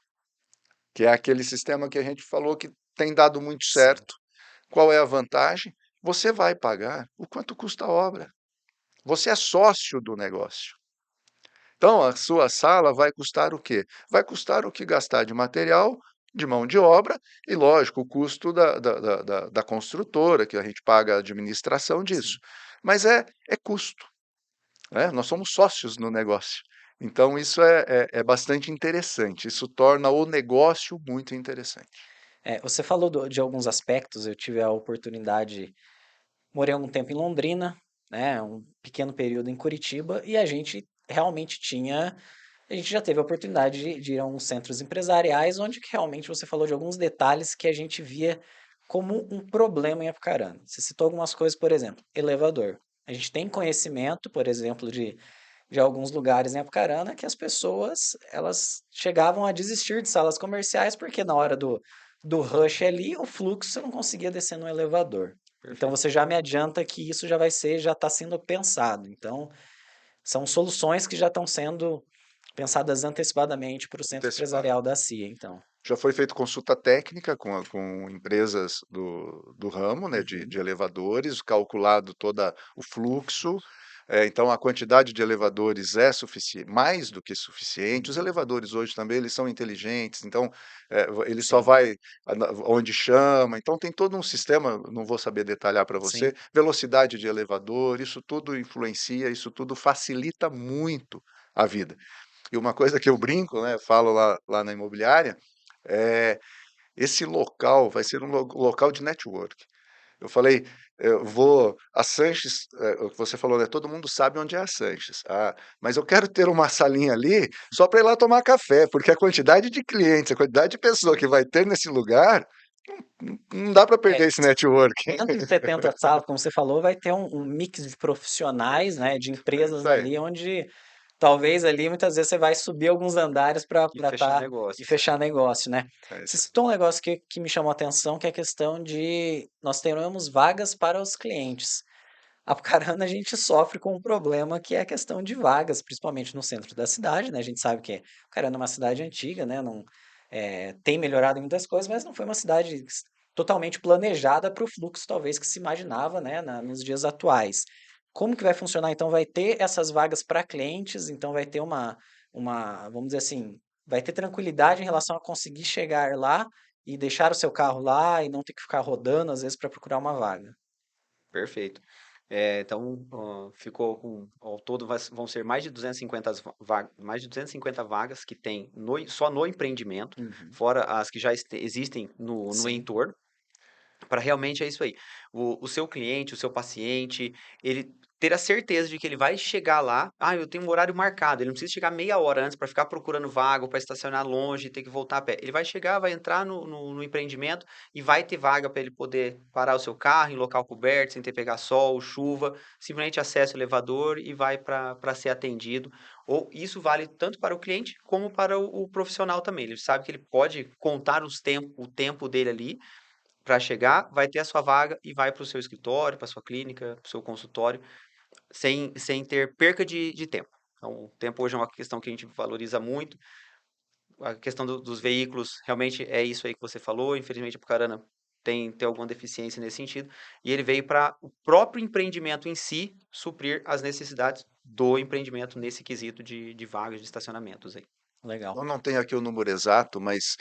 que é aquele sistema que a gente falou que tem dado muito Sim, certo. Qual é a vantagem? Você vai pagar o quanto custa a obra. Você é sócio do negócio. Então, a sua sala vai custar o quê? Vai custar o que gastar de material, de mão de obra e, lógico, o custo da construtora, que a gente paga a administração disso. sim. Mas é custo, né? Nós somos sócios no negócio. Então, isso é bastante interessante. Isso torna o negócio muito interessante. Você falou de alguns aspectos, eu tive a oportunidade, morei algum tempo em Londrina, né, um pequeno período em Curitiba, e a gente realmente a gente já teve a oportunidade de ir a uns centros empresariais, onde que realmente você falou de alguns detalhes que a gente via como um problema em Apucarana. Você citou algumas coisas, por exemplo, elevador. A gente tem conhecimento, por exemplo, de alguns lugares em Apucarana que as pessoas elas chegavam a desistir de salas comerciais porque na hora do rush ali, o fluxo você não conseguia descer no elevador. Então Perfeito. você já me adianta que isso já vai ser, já está sendo pensado. Então, são soluções que já estão sendo pensadas antecipadamente para o centro Antecipado. empresarial da CIA, então. Já foi feita consulta técnica com empresas do ramo, né, de Uhum, elevadores, calculado todo o fluxo. Então, a quantidade de elevadores é suficiente, mais do que suficiente. Os uhum, elevadores hoje também eles são inteligentes, então ele só sim, vai onde chama. Então, tem todo um sistema, não vou saber detalhar para você, sim, velocidade de elevador, isso tudo influencia, isso tudo facilita muito a vida. E uma coisa que eu brinco, né, falo lá na imobiliária, é, esse local vai ser um local de network. Eu falei, eu vou. A Sanches, o que você falou, né? Todo mundo sabe onde é a Sanches. Ah, mas eu quero ter uma salinha ali só para ir lá tomar café, porque a quantidade de clientes, a quantidade de pessoa que vai ter nesse lugar, não dá para é, perder esse network. 170 salas, como você falou, vai ter um mix de profissionais, né, de É empresas isso aí. ali, onde talvez ali muitas vezes você vai subir alguns andares para E fechar estar e negócios. fechar negócio, né? É Você isso aí. citou um negócio que me chamou a atenção, que é a questão de nós teremos vagas para os clientes. Apucarana a gente sofre com um problema que é a questão de vagas, principalmente no centro da cidade, né? A gente sabe que Apucarana é uma cidade antiga, né? Não, tem melhorado em muitas coisas, mas não foi uma cidade totalmente planejada para o fluxo, talvez, que se imaginava, né? Nos dias atuais. Como que vai funcionar? Então, vai ter essas vagas para clientes, então vai ter vamos dizer assim, vai ter tranquilidade em relação a conseguir chegar lá e deixar o seu carro lá e não ter que ficar rodando, às vezes, para procurar uma vaga. Perfeito. Então, ficou ao todo vão ser mais de 250 mais de 250 vagas que tem só no empreendimento, Uhum. fora as que já existem no Sim. entorno. Para realmente é isso aí. O seu cliente, o seu paciente, ele ter a certeza de que ele vai chegar lá. Ah, eu tenho um horário marcado. Ele não precisa chegar meia hora antes para ficar procurando vaga, para estacionar longe e ter que voltar a pé. Ele vai chegar, vai entrar no empreendimento e vai ter vaga para ele poder parar o seu carro em local coberto, sem ter que pegar sol, chuva. Simplesmente acessa o elevador e vai para ser atendido. Ou isso vale tanto para o cliente como para o profissional também. Ele sabe que ele pode contar o tempo dele ali para chegar, vai ter a sua vaga e vai para o seu escritório, para sua clínica, para o seu consultório, sem ter perca de tempo. Então, o tempo hoje é uma questão que a gente valoriza muito. A questão dos veículos, realmente é isso aí que você falou. Infelizmente, a Apucarana tem alguma deficiência nesse sentido. E ele veio para o próprio empreendimento em si suprir as necessidades do empreendimento nesse quesito de vagas de estacionamentos aí. Legal. Eu não tenho aqui o número exato, mas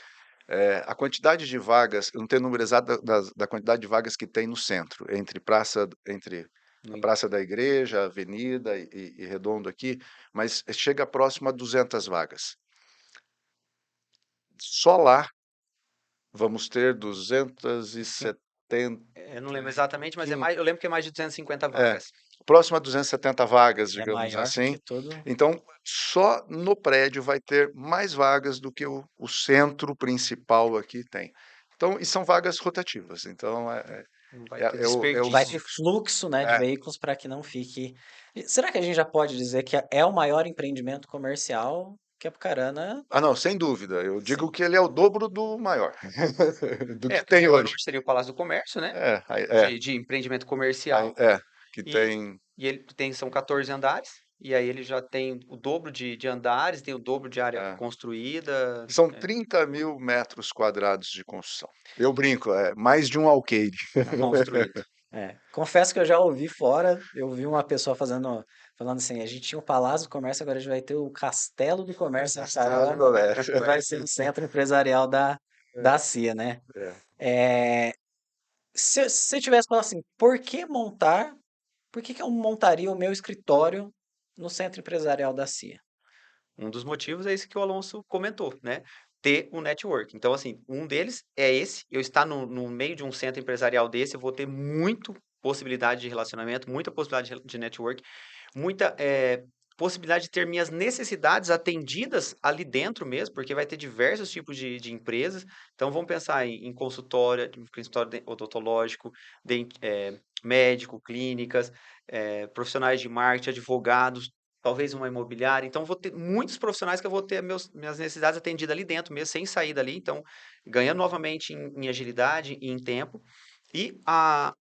a quantidade de vagas, eu não tenho o número exato da quantidade de vagas que tem no centro, entre a No Praça da Igreja, a Avenida e Redondo aqui, mas chega próximo a 200 vagas. Só lá vamos ter 270, Eu não lembro exatamente, mas pouquinho, eu lembro que é mais de 250 é, vagas. próximo a 270 vagas, É digamos maior do assim. que todo. Então, só no prédio vai ter mais vagas do que o centro principal aqui tem. Então, e são vagas rotativas. Então, Não vai é, ter é o, é o, Vai desperdício. ter fluxo, né, de é. veículos para que não fique. Será que a gente já pode dizer que é o maior empreendimento comercial que a Apucarana? Ah, não, sem dúvida. Eu digo Sim. que ele é o dobro do maior, do que Porque tem o maior hoje. hoje seria o Palácio do Comércio, né? É, De empreendimento comercial. que E, tem. e ele são 14 andares. E aí ele já tem o dobro de andares, tem o dobro de área é, construída, São 30 mil metros quadrados de construção. Eu brinco, é mais de um alqueire. construído. É. Confesso que eu já ouvi fora, eu vi uma pessoa falando assim, a gente tinha o Palácio do Comércio, agora a gente vai ter o Castelo do Comércio na Apucarana, que vai ser o centro empresarial da CIA, né? É. É, se você tivesse falado assim, por que que eu montaria o meu escritório no centro empresarial da CIA? Um dos motivos é esse que o Alonso comentou, né? Ter um network. Então, assim, um deles é esse. Eu estar no meio de um centro empresarial desse, eu vou ter muito possibilidade de relacionamento, muita possibilidade de network, muita possibilidade de ter minhas necessidades atendidas ali dentro mesmo, porque vai ter diversos tipos de empresas. Então, vamos pensar em consultório odontológico, médico, clínicas, profissionais de marketing, advogados, talvez uma imobiliária. Então, vou ter muitos profissionais que eu vou ter minhas necessidades atendidas ali dentro mesmo, sem sair dali. Então, ganhando novamente em agilidade e em tempo. E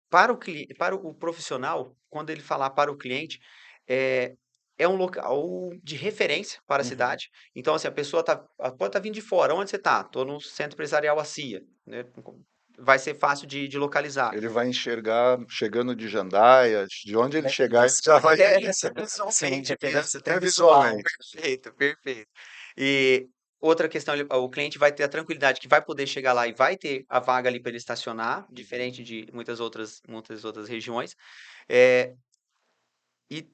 para o profissional, quando ele falar para o cliente, é, é um local de referência para a Uhum. cidade. Então, assim, pode estar vindo de fora. Onde você está? Estou no Centro Empresarial ACIA, né? Vai ser fácil de localizar. Ele vai enxergar chegando de Jandaia, de onde ele É chegar, ele isso. já vai. Sim, de Isso, até Até visual. visualmente. perfeito, perfeito. E outra questão, o cliente vai ter a tranquilidade que vai poder chegar lá e vai ter a vaga ali para ele estacionar, diferente de muitas outras regiões. É, e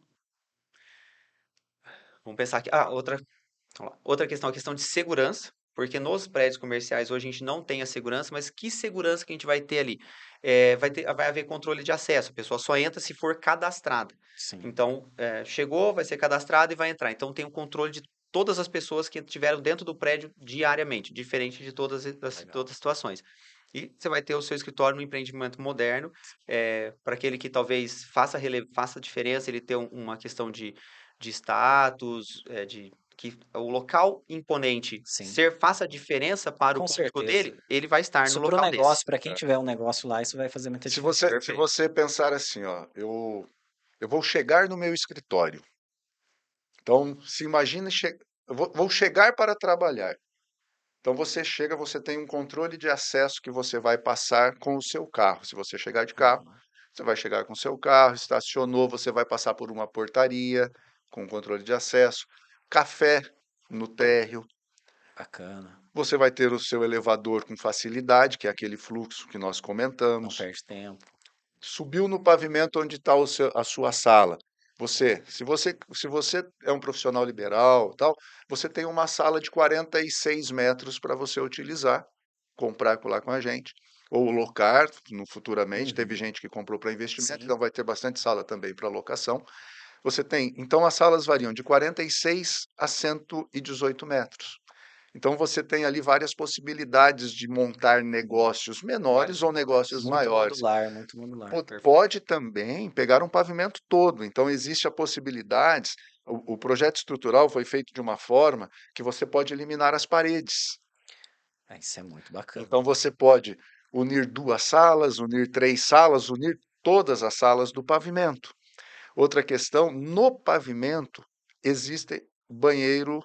vamos pensar aqui. Vamos lá. Outra questão, a questão de segurança, porque nos prédios comerciais hoje a gente não tem a segurança, mas que segurança que a gente vai ter ali? Vai haver controle de acesso, a pessoa só entra se for cadastrada. Sim, Então, chegou, vai ser cadastrado e vai entrar. Então, tem o controle de todas as pessoas que estiveram dentro do prédio diariamente, diferente de legal. todas as situações. E você vai ter o seu escritório no empreendimento moderno, para aquele que talvez faça diferença, ele ter uma questão de status, que o local imponente Sim, faça diferença para o com público certeza. dele, ele vai estar no Isso para o local desse. negócio, para quem tiver um negócio lá, isso vai fazer muita Se diferença. você, se Perfeito. você pensar assim, ó, eu vou chegar no meu escritório. Então, se imagine, vou chegar para trabalhar. Então, você chega, você tem um controle de acesso que você vai passar com o seu carro. Se você chegar de carro, Uhum. você vai chegar com o seu carro, estacionou, você vai passar por uma portaria com controle de acesso. Café. no térreo. Bacana. Você vai ter o seu elevador com facilidade, que é aquele fluxo que nós Não comentamos. perde tempo. Subiu no pavimento onde está a sua sala. Se você é um profissional liberal, tal, você tem uma sala de 46 metros para você utilizar, comprar lá com a gente, ou locar futuramente. Teve Uhum. gente que comprou para investimento, Sim. então vai ter bastante sala também para locação. Você tem, então as salas variam de 46 a 118 metros. Então você tem ali várias possibilidades de montar negócios menores ou negócios maiores. Muito modular. Perfeito. Pode também pegar um pavimento todo, então existe a possibilidade. O projeto estrutural foi feito de uma forma que você pode eliminar as paredes. Ah, isso é muito bacana. Então você pode unir 2 salas, unir 3 salas, unir todas as salas do pavimento. Outra questão, no pavimento existe banheiro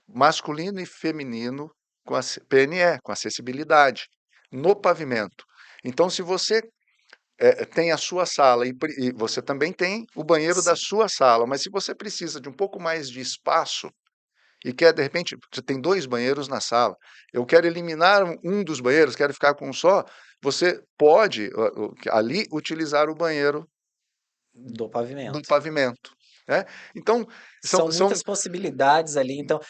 masculino e feminino com PNE, com acessibilidade, no pavimento. Então, se você tem a sua sala e você também tem o banheiro da Sim. sua sala, mas se você precisa de um pouco mais de espaço e quer, de repente, você tem 2 banheiros na sala, eu quero eliminar um dos banheiros, quero ficar com um só, você pode ali utilizar o banheiro Do do pavimento. pavimento, né. Então, são São muitas possibilidades ali, então,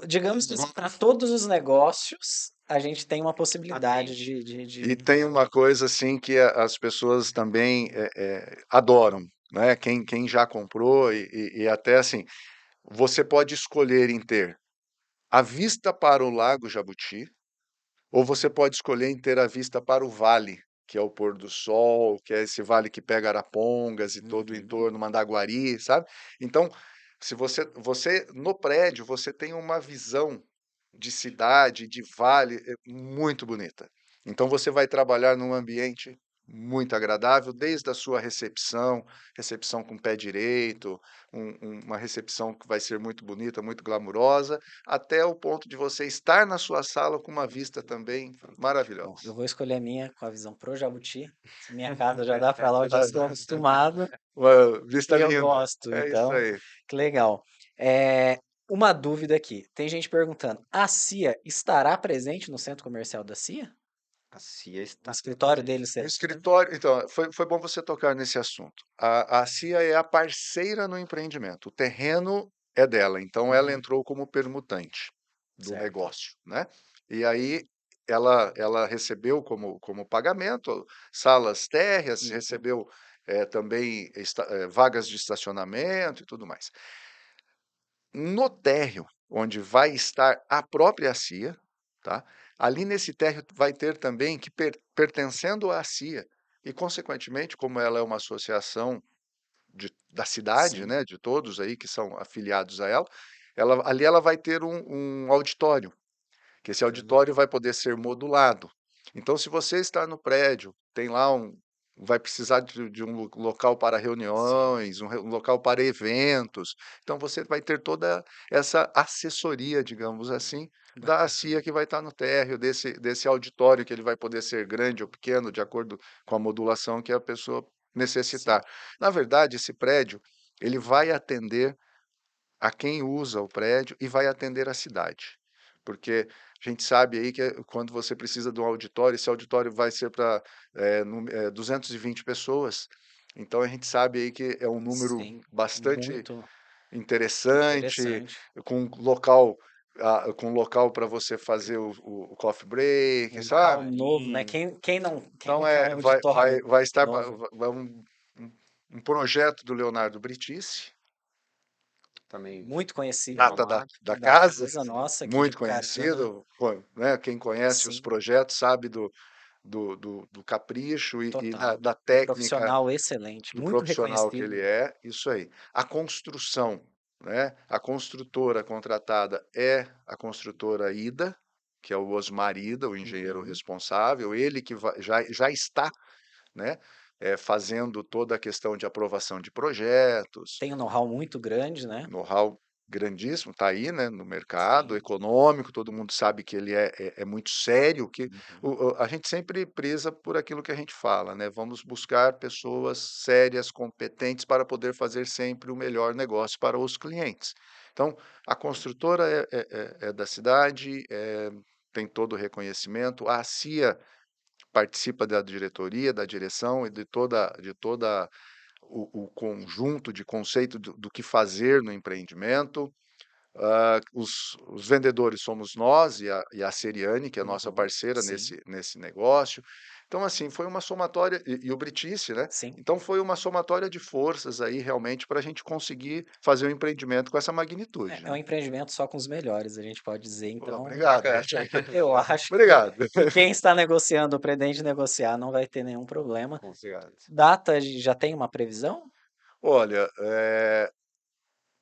digamos que para todos os negócios, a gente tem uma possibilidade Atende. e de tem uma coisa, assim, que as pessoas também, adoram, né, quem já comprou e até, assim, você pode escolher em ter a vista para o Lago Jabuti, ou você pode escolher em ter a vista para o vale, que é o pôr do sol, que é esse vale que pega Arapongas e todo o Uhum. entorno, Mandaguari, sabe. Então, se você no prédio, você tem uma visão de cidade, de vale, muito bonita. Então você vai trabalhar num ambiente muito agradável, desde a sua recepção com pé direito, uma recepção que vai ser muito bonita, muito glamurosa, até o ponto de você estar na sua sala com uma vista também Bom, maravilhosa. eu vou escolher a minha com a visão pro Jabuti, se minha casa já dá para lá, eu já estou acostumado Uma e vista eu linda, gosto, é isso então, aí. que legal. Uma dúvida aqui, tem gente perguntando, a CIA estará presente no centro comercial da CIA? A CIA O está escritório presente. deles O é escritório então, foi bom você tocar nesse assunto. A CIA é a parceira no empreendimento, o terreno é dela, então ela Uhum. entrou como permutante do Certo. negócio, né. E aí ela recebeu como pagamento salas térreas, Uhum. recebeu, também vagas de estacionamento e tudo mais. No térreo, onde vai estar a própria CIA, tá, ali nesse térreo vai ter também que pertencendo à CIA e consequentemente, como ela é uma associação da cidade, Sim. né, de todos aí que são afiliados a ela, ela vai ter um auditório, que esse auditório vai poder ser modulado. Então, se você está no prédio, tem lá vai precisar de um local para Sim. reuniões, um local para eventos, então você vai ter toda essa assessoria, digamos assim, da Bacana. CIA que vai estar no térreo desse auditório que ele vai poder ser grande ou pequeno, de acordo com a modulação que a pessoa Sim. necessitar. Na verdade, esse prédio, ele vai atender a quem usa o prédio e vai atender a cidade. Porque a gente sabe aí que quando você precisa de um auditório, esse auditório vai ser para 220 pessoas. Então a gente sabe aí que é um número Sim. bastante Muito interessante, interessante. com local para você fazer o coffee break, Um local sabe? novo, né, Camarim quem Então não quer um auditório vai estar novo? um projeto do Leonardo Britice, também Muito conhecido prata da renomado. da da casa, casa nossa aqui de muito Bucarana, conhecido, né, quem conhece os sim, projetos sabe do capricho e da total. da Um técnica profissional excelente, do muito profissional que reconhecido. ele é, isso aí. A construção, né, a construtora contratada é a construtora Ida, que é o Osmar Ida, o engenheiro Uhum. responsável, ele que já está, né, fazendo toda a questão de aprovação de projetos, Tem um know-how muito grande, né. know-how grandíssimo, está aí, né, no mercado Sim. econômico, todo mundo sabe que ele é muito sério, que Uhum. a gente sempre preza por aquilo que a gente fala, né, vamos buscar pessoas sérias, competentes, para poder fazer sempre o melhor negócio para os clientes. Então, a construtora é da cidade, tem todo o reconhecimento, a CIA participa da diretoria, da direção e de toda o conjunto de conceito do que fazer no empreendimento. Os vendedores somos nós e a Seriane, que é nossa Uhum. parceira Sim, nesse negócio. Então, assim, foi uma somatória, e o Britice, né? sim. Então, foi uma somatória de forças aí, realmente, para a gente conseguir fazer um empreendimento com essa magnitude, É um né? empreendimento só com os melhores, a gente pode dizer. Pô, Então, obrigado. Bacana. eu acho Obrigado. que quem está negociando, pretende negociar, não vai ter nenhum problema. Com certeza. Data, já tem uma previsão? Olha,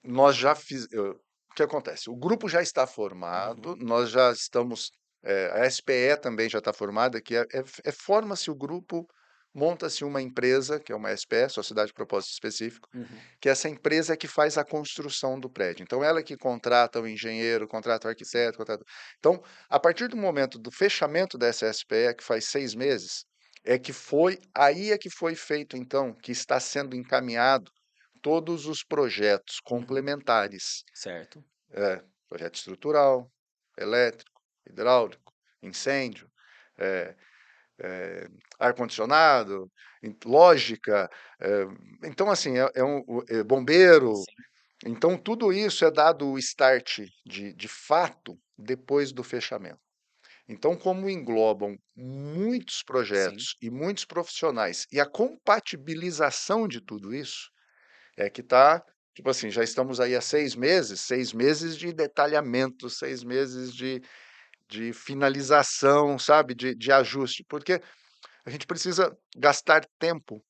nós já o que acontece? O grupo já está formado, Uhum, nós já estamos, a SPE também já está formada, que forma-se o grupo, monta-se uma empresa, que é uma SPE, Sociedade de Propósito Específico, uhum, que essa empresa é que faz a construção do prédio. Então, ela que contrata o engenheiro, contrata o sim. arquiteto, contrata... Então, a partir do momento do fechamento dessa SPE, que faz 6 meses, aí é que foi feito, então, que está sendo encaminhado todos os projetos Uhum, complementares, certo. projeto estrutural, elétrico, hidráulico, incêndio, eh, ar-condicionado, lógica, eh, então assim, bombeiro, Sim, então tudo isso é dado o start de fato depois do fechamento. Então, como englobam muitos sim, projetos e muitos profissionais e a compatibilização de tudo isso, é que tá, tipo assim, já estamos aí há 6 meses de detalhamento, 6 meses de finalização, sabe, de ajuste, porque a gente precisa gastar tempo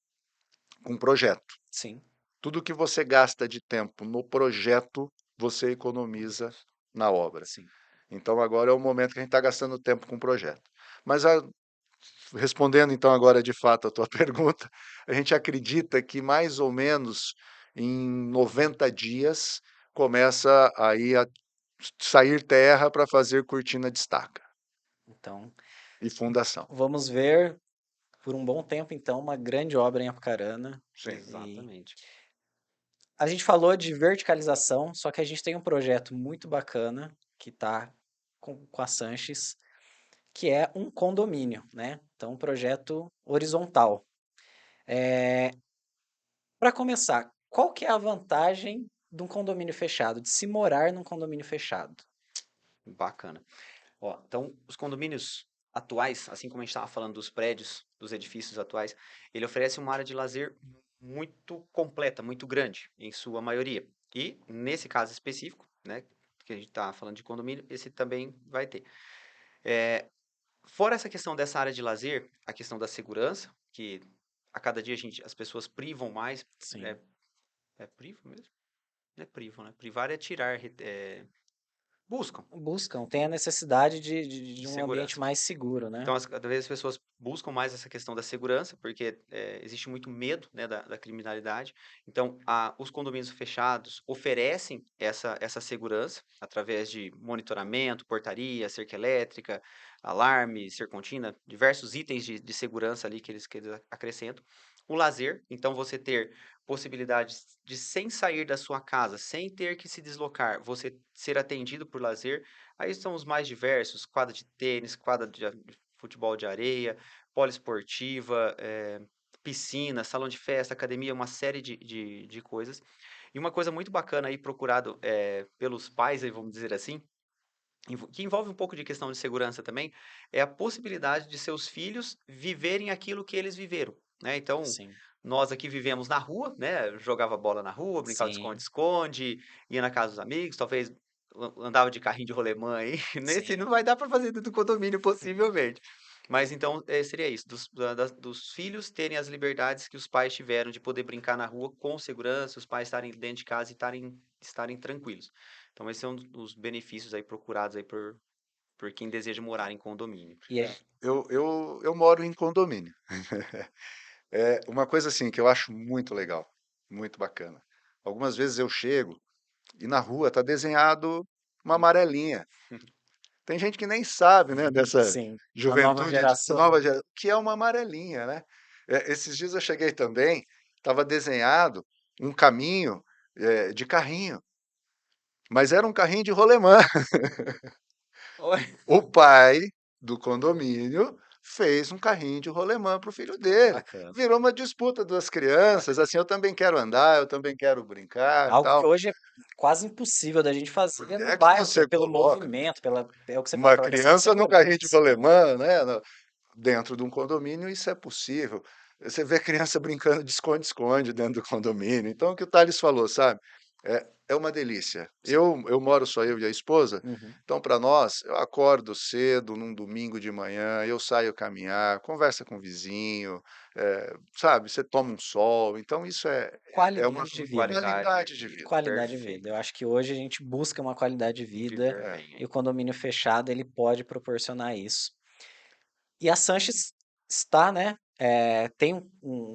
com projeto. sim, Tudo que você gasta de tempo no projeto, você economiza na obra. sim. Então agora é o momento que a gente está gastando tempo com o projeto. Mas respondendo então agora de fato a tua pergunta, a gente acredita que mais ou menos em 90 dias começa aí a sair terra para fazer cortina de estaca Então, e fundação. vamos ver por um bom tempo, então, uma grande obra em Apucarana. Sim. E Exatamente. a gente falou de verticalização, só que a gente tem um projeto muito bacana que está com a Sanches, que é um condomínio, né? Então, um projeto horizontal. Para começar, qual que é a vantagem de um condomínio fechado, de se morar num condomínio fechado? Bacana. Ó, então, os condomínios atuais, assim como a gente estava falando dos prédios, dos edifícios atuais, ele oferece uma área de lazer muito completa, muito grande, em sua maioria. E, nesse caso específico, né, que a gente está falando de condomínio, esse também vai ter. Fora essa questão dessa área de lazer, a questão da segurança, que a cada dia as pessoas privam mais, Sim. é, é privo mesmo? Não é privam, né? Privar é tirar, buscam Buscam, tem a necessidade de de um ambiente segurança. mais seguro, né? Então, cada vez as pessoas buscam mais essa questão da segurança, porque existe muito medo, né, da criminalidade. Então, os condomínios fechados oferecem essa segurança através de monitoramento, portaria, cerca elétrica, alarme, serpentina, diversos itens de segurança ali que eles acrescentam. O lazer, então você ter possibilidades de, sem sair da sua casa, sem ter que se deslocar, você ser atendido por lazer. Aí estão os mais diversos, quadra de tênis, quadra de futebol de areia, poliesportiva, piscina, salão de festa, academia, uma série de coisas. E uma coisa muito bacana aí procurado pelos pais, aí, vamos dizer assim, que envolve um pouco de questão de segurança também, é a possibilidade de seus filhos viverem aquilo que eles viveram, né? Então, Sim, nós aqui vivemos na rua, né? Jogava bola na rua, brincava de sim, esconde-esconde, ia na casa dos amigos, talvez andava de carrinho de rolemã aí. Nesse sim. não vai dar para fazer dentro do condomínio, possivelmente. Mas então seria isso, dos filhos terem as liberdades que os pais tiveram de poder brincar na rua com segurança, os pais estarem dentro de casa e estarem tranquilos. Então, esse é um dos benefícios aí procurados aí por quem deseja morar em condomínio. E a Eu moro em condomínio. É uma coisa assim que eu acho muito legal, muito bacana. Algumas vezes eu chego e na rua está desenhado uma amarelinha. Tem gente que nem sabe, né, dessa sim, a nova juventude geração. nova geração, que é uma amarelinha, né? Esses dias eu cheguei também, estava desenhado um caminho de carrinho. mas era um carrinho de rolemã. Oi. O pai do condomínio fez um carrinho de rolemã para o filho dele. Bacana. Virou uma disputa das crianças, assim, eu também quero andar, eu também quero brincar, Algo que tal. hoje é quase impossível da gente fazer Onde no é que bairro, você pelo coloca movimento, é o que você falou, uma pela questão de criança no carrinho de segurança, né? rolemã, né? Dentro de um condomínio, isso é possível. Você vê criança brincando de esconde-esconde dentro do condomínio. Então, o que o Thales falou, sabe? É uma delícia. Eu moro só eu e a esposa, Uhum. então, para nós, eu acordo cedo num domingo de manhã, eu saio caminhar, conversa com o vizinho, sabe? Você toma um sol. Então, isso é uma Qualidade de vida. Qualidade qualidade de de vida. vida. Qualidade de vida. Eu Perfeito. acho que hoje a gente busca uma qualidade de vida Viver É. bem, e hein? o condomínio fechado ele pode proporcionar isso. E a Sanches está, né,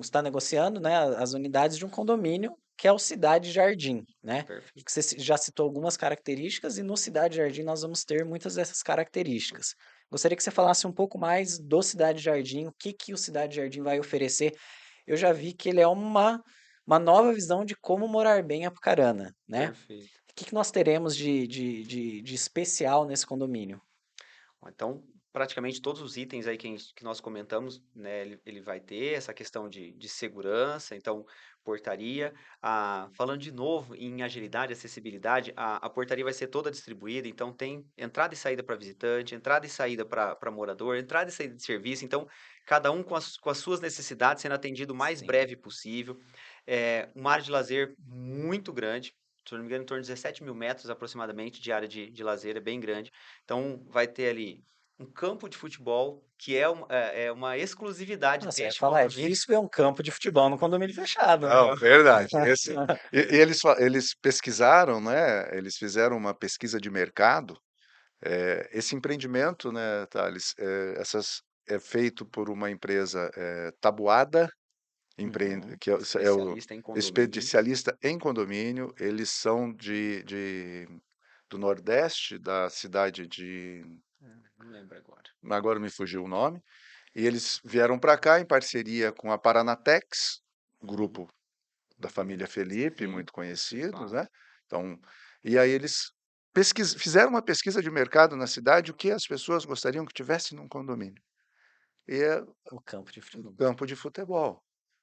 está negociando, né, as unidades de um condomínio que é o Cidade Jardim, né? Perfeito. Que você já citou algumas características e no Cidade Jardim nós vamos ter muitas dessas características. Gostaria que você falasse um pouco mais do Cidade Jardim, o que que o Cidade Jardim vai oferecer. Eu já vi que ele é uma nova visão de como morar bem em Apucarana, né? Perfeito. O que que nós teremos de especial nesse condomínio? Então, praticamente todos os itens aí que nós comentamos, né, ele vai ter essa questão de segurança, então, portaria. Falando de novo em agilidade e acessibilidade, a portaria vai ser toda distribuída, então tem entrada e saída para visitante, entrada e saída para morador, entrada e saída de serviço, então, cada um com as suas necessidades sendo atendido o mais Sim. breve possível. Uma área de lazer muito grande, se eu não me engano, em torno de 17 mil metros aproximadamente de área de lazer, é bem grande. Então, vai ter ali um campo de futebol que é uma exclusividade Nossa, eu ia deste falar, é condomínio. difícil ver um campo de futebol no condomínio fechado, né? Não, verdade. E eles pesquisaram, né? Eles fizeram uma pesquisa de mercado. Esse empreendimento, né, Thales, é feito por uma empresa Tabuada, Uhum. que é o Especialista em condomínio. especialista em condomínio. Eles são do Nordeste, da cidade de. Não lembro agora. Agora me fugiu o nome. E eles vieram para cá em parceria com a Paranatex, grupo da Uhum. família Felipe, Sim, muito conhecidos, claro. né? Então, e aí eles fizeram uma pesquisa de mercado na cidade, o que as pessoas gostariam que tivesse num condomínio. E é O campo de um futebol. campo de futebol.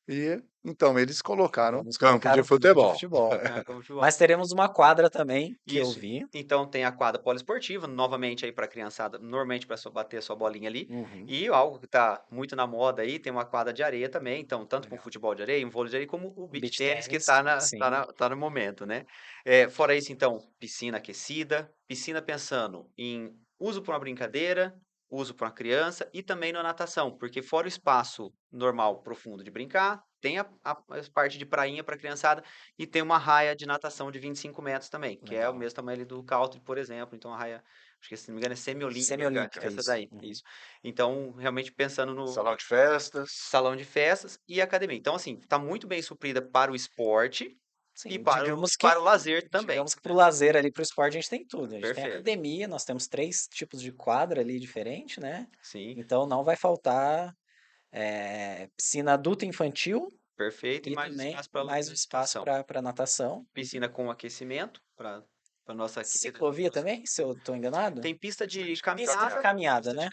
E então eles colocaram Vamos campo colocar de um campo de futebol. futebol. Campo de futebol. Mas teremos uma quadra também, que eu Isso. vi. Então tem a quadra poliesportiva, novamente aí para a criançada, normalmente para bater a sua bolinha ali. Uhum. E algo que está muito na moda aí, tem uma quadra de areia também, então tanto com Legal. futebol de areia, um vôlei de areia, como o Um beach beach tennis que tennis, está sim. tá no momento, né? Fora isso, então, piscina aquecida, piscina pensando em uso para uma brincadeira, uso para uma criança e também na natação, porque fora o espaço normal, profundo de brincar, tem a parte de prainha para a criançada e tem uma raia de natação de 25 metros também, que é o Legal. mesmo tamanho ali do country, por exemplo. Então a raia, acho que se não me engano é semi-olímpica, Semiolímpica, essa isso. daí, Uhum. isso. Então, realmente pensando no Salão de festas. salão de festas e academia. Então, assim, está muito bem suprida para o esporte e Sim, digamos que para o lazer também, digamos que para né? o lazer ali, para o esporte, a gente tem tudo. A gente tem Perfeito. academia, nós temos 3 tipos de quadra ali diferente, né? Sim, Então não vai faltar piscina adulta e infantil perfeito. E e mais também espaço para mais um espaço natação. para natação. Piscina com aquecimento para nossa querida Ciclovia também, se eu estou enganado? tem pista de Pista de caminhada, caminhada, né?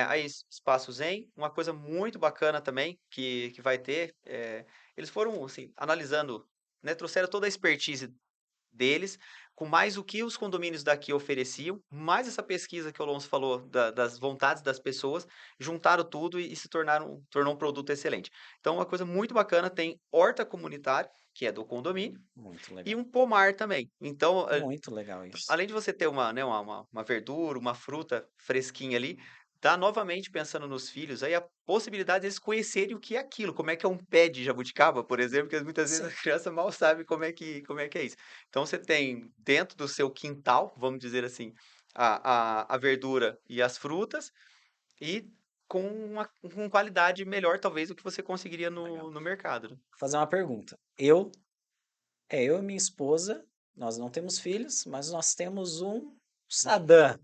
aí espaço zen, uma coisa muito bacana também que vai ter, eles foram assim, analisando, né, trouxeram toda a expertise deles, com mais o que os condomínios daqui ofereciam, mais essa pesquisa que o Alonso falou das vontades das pessoas, juntaram tudo e se tornou um produto excelente. Então, uma coisa muito bacana, tem horta comunitária, que é do condomínio, Muito e legal. um pomar também. Então, Muito legal isso. além de você ter uma, né, uma verdura, uma fruta fresquinha ali, tá novamente pensando nos filhos, aí a possibilidade deles conhecerem o que é aquilo, como é que é um pé de jabuticaba, por exemplo, que muitas vezes Sim. a criança mal sabe como é que é isso. Então você tem dentro do seu quintal, vamos dizer assim, a verdura e as frutas, e com qualidade melhor, talvez, do que você conseguiria Legal. no mercado, né? Vou fazer uma pergunta. Eu e minha esposa, nós não temos filhos, mas nós temos um Sadam.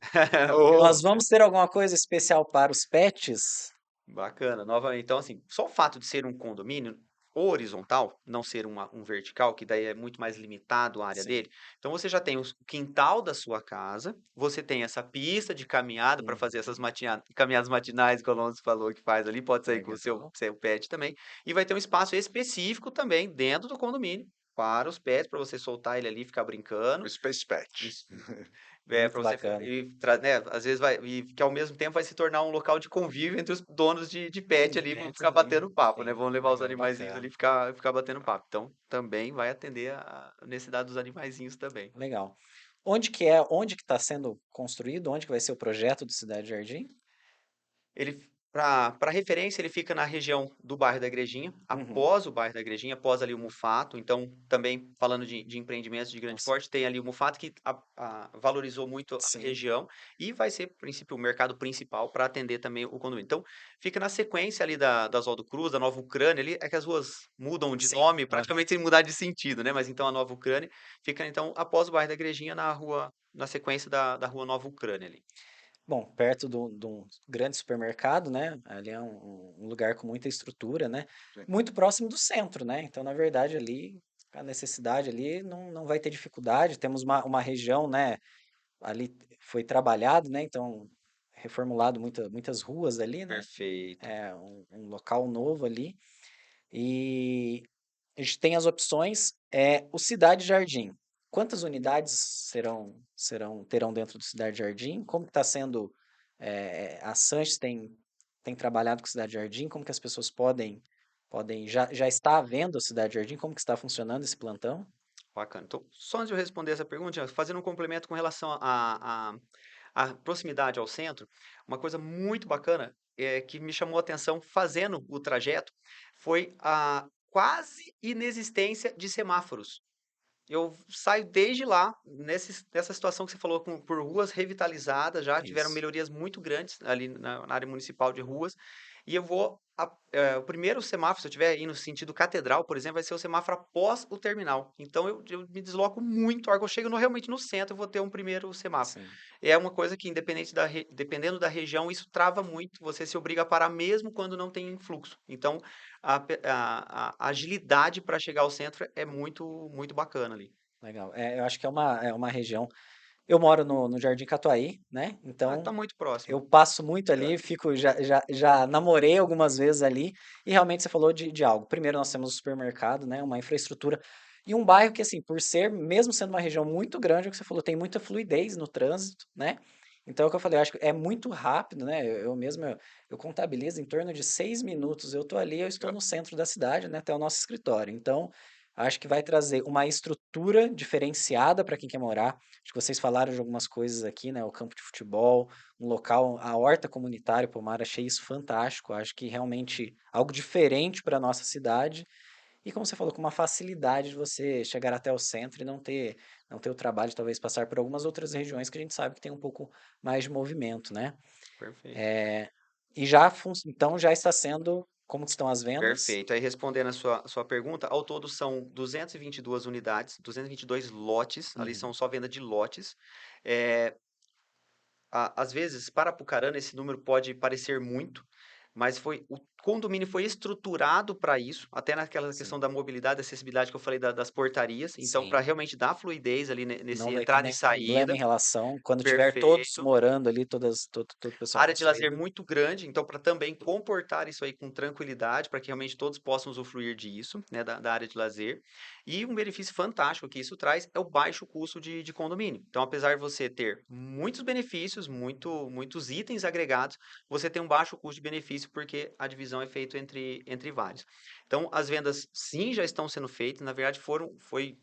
Oh, Nós vamos ter alguma coisa especial para os pets? Bacana, novamente. Então, assim, só o fato de ser um condomínio horizontal, não ser um vertical, que daí é muito mais limitado a área Sim. dele. Então você já tem o quintal da sua casa, você tem essa pista de caminhada para fazer essas Uhum. caminhadas matinais que o Alonso falou que faz ali, pode sair com o Legal. seu pet também, e vai ter um espaço específico também dentro do condomínio para os pets, para você soltar ele ali e ficar brincando. O Space Pet. Isso. Muito Para você bacana. né, às vezes vai e que ao mesmo tempo vai se tornar um local de convívio entre os donos de pet De ali, vão pets ficar ali. batendo papo, né, Sim, vão levar os legal, animaizinhos ali bacana. e ficar batendo papo. Então, também vai atender a necessidade dos animaizinhos também. Legal. Onde que está sendo construído? Onde que vai ser o projeto do Cidade Jardim? Ele para referência, ele fica na região do bairro da Igrejinha, Uhum. após o bairro da Igrejinha, após ali o Mufato. Então, também falando de empreendimentos de grande Nossa, porte, tem ali o Mufato que valorizou muito a sim. região e vai ser, a princípio, o mercado principal para atender também o condomínio. Então, fica na sequência ali da Oswaldo Cruz, da Nova Ucrânia, ali é que as ruas mudam de Sim. nome Aham. praticamente sem mudar de sentido, né? Mas então a Nova Ucrânia fica então após o bairro da Igrejinha na sequência da rua Nova Ucrânia ali. Bom, perto de um grande supermercado, né? Ali é um lugar com muita estrutura, né? Sim. Muito próximo do centro, né? Então, na verdade, ali, a necessidade ali não vai ter dificuldade. Temos uma região, né? Ali foi trabalhado, né? Então, reformulado muitas ruas ali, né? Perfeito. É um local novo ali. E a gente tem as opções, o Cidade Jardim. Quantas unidades terão dentro do Cidade Jardim? Como está sendo, a Sanches tem trabalhado com o Cidade Jardim? Como que as pessoas podem já está havendo a Cidade Jardim? Como que está funcionando esse plantão? Bacana. Então, só antes de eu responder essa pergunta, fazendo um complemento com relação à proximidade ao centro, uma coisa muito bacana que me chamou a atenção fazendo o trajeto foi a quase inexistência de semáforos. Eu saio desde lá, nessa situação que você falou, por ruas revitalizadas, já tiveram Isso. melhorias muito grandes ali na área municipal de ruas, e eu vou. O primeiro semáforo, se eu estiver indo no sentido catedral, por exemplo, vai ser o semáforo após o terminal. Então eu me desloco muito, a hora que eu chego realmente no centro, eu vou ter um primeiro semáforo. Sim. É uma coisa que, dependendo da região, isso trava muito, você se obriga a parar mesmo quando não tem fluxo. Então, a agilidade para chegar ao centro é muito, muito bacana ali. Legal. Eu acho que é uma região. Eu moro no Jardim Catuaí, né? Ah, tá Então muito próximo. eu passo muito ali, fico já namorei algumas vezes ali, e realmente você falou de algo. Primeiro, nós temos o supermercado, né? Uma infraestrutura e um bairro que, assim, por ser, mesmo sendo uma região muito grande, é o que você falou, tem muita fluidez no trânsito, né? Então, é o que eu falei, eu acho que é muito rápido, né? Eu mesmo, eu contabilizo em torno de 6 minutos. Eu tô ali, eu estou Legal. no centro da cidade, né? Até o nosso escritório. Então, acho que vai trazer uma estrutura diferenciada para quem quer morar. Acho que vocês falaram de algumas coisas aqui, né? O campo de futebol, um local, a horta comunitária Pomar, achei isso fantástico. Acho que realmente algo diferente para a nossa cidade. E como você falou, com uma facilidade de você chegar até o centro e não ter o trabalho de talvez passar por algumas outras regiões que a gente sabe que tem um pouco mais de movimento, né? Perfeito. É, e então já está sendo, como que estão as vendas? Perfeito. Aí respondendo a sua pergunta, ao todo são 222 unidades, 222 lotes, ali Uhum. são só venda de lotes. Eh, às vezes, para Apucarana, esse número pode parecer muito, mas o condomínio foi estruturado para isso, até naquela Sim, questão da mobilidade, da acessibilidade que eu falei das portarias, então para sim. realmente dar fluidez ali Não nesse vai ter entrada e nenhum problema saída. em relação, quando tiver todos Perfeito. morando ali, todo o pessoal Área de lazer construído. muito grande, então para também comportar isso aí com tranquilidade, para que realmente todos possam usufruir disso, né, da área de lazer. E um benefício fantástico que isso traz é o baixo custo de condomínio. Então, apesar de você ter muitos benefícios, muitos itens agregados, você tem um baixo custo de benefício porque a divisão é feita entre vários. Então, as vendas sim já estão sendo feitas, na verdade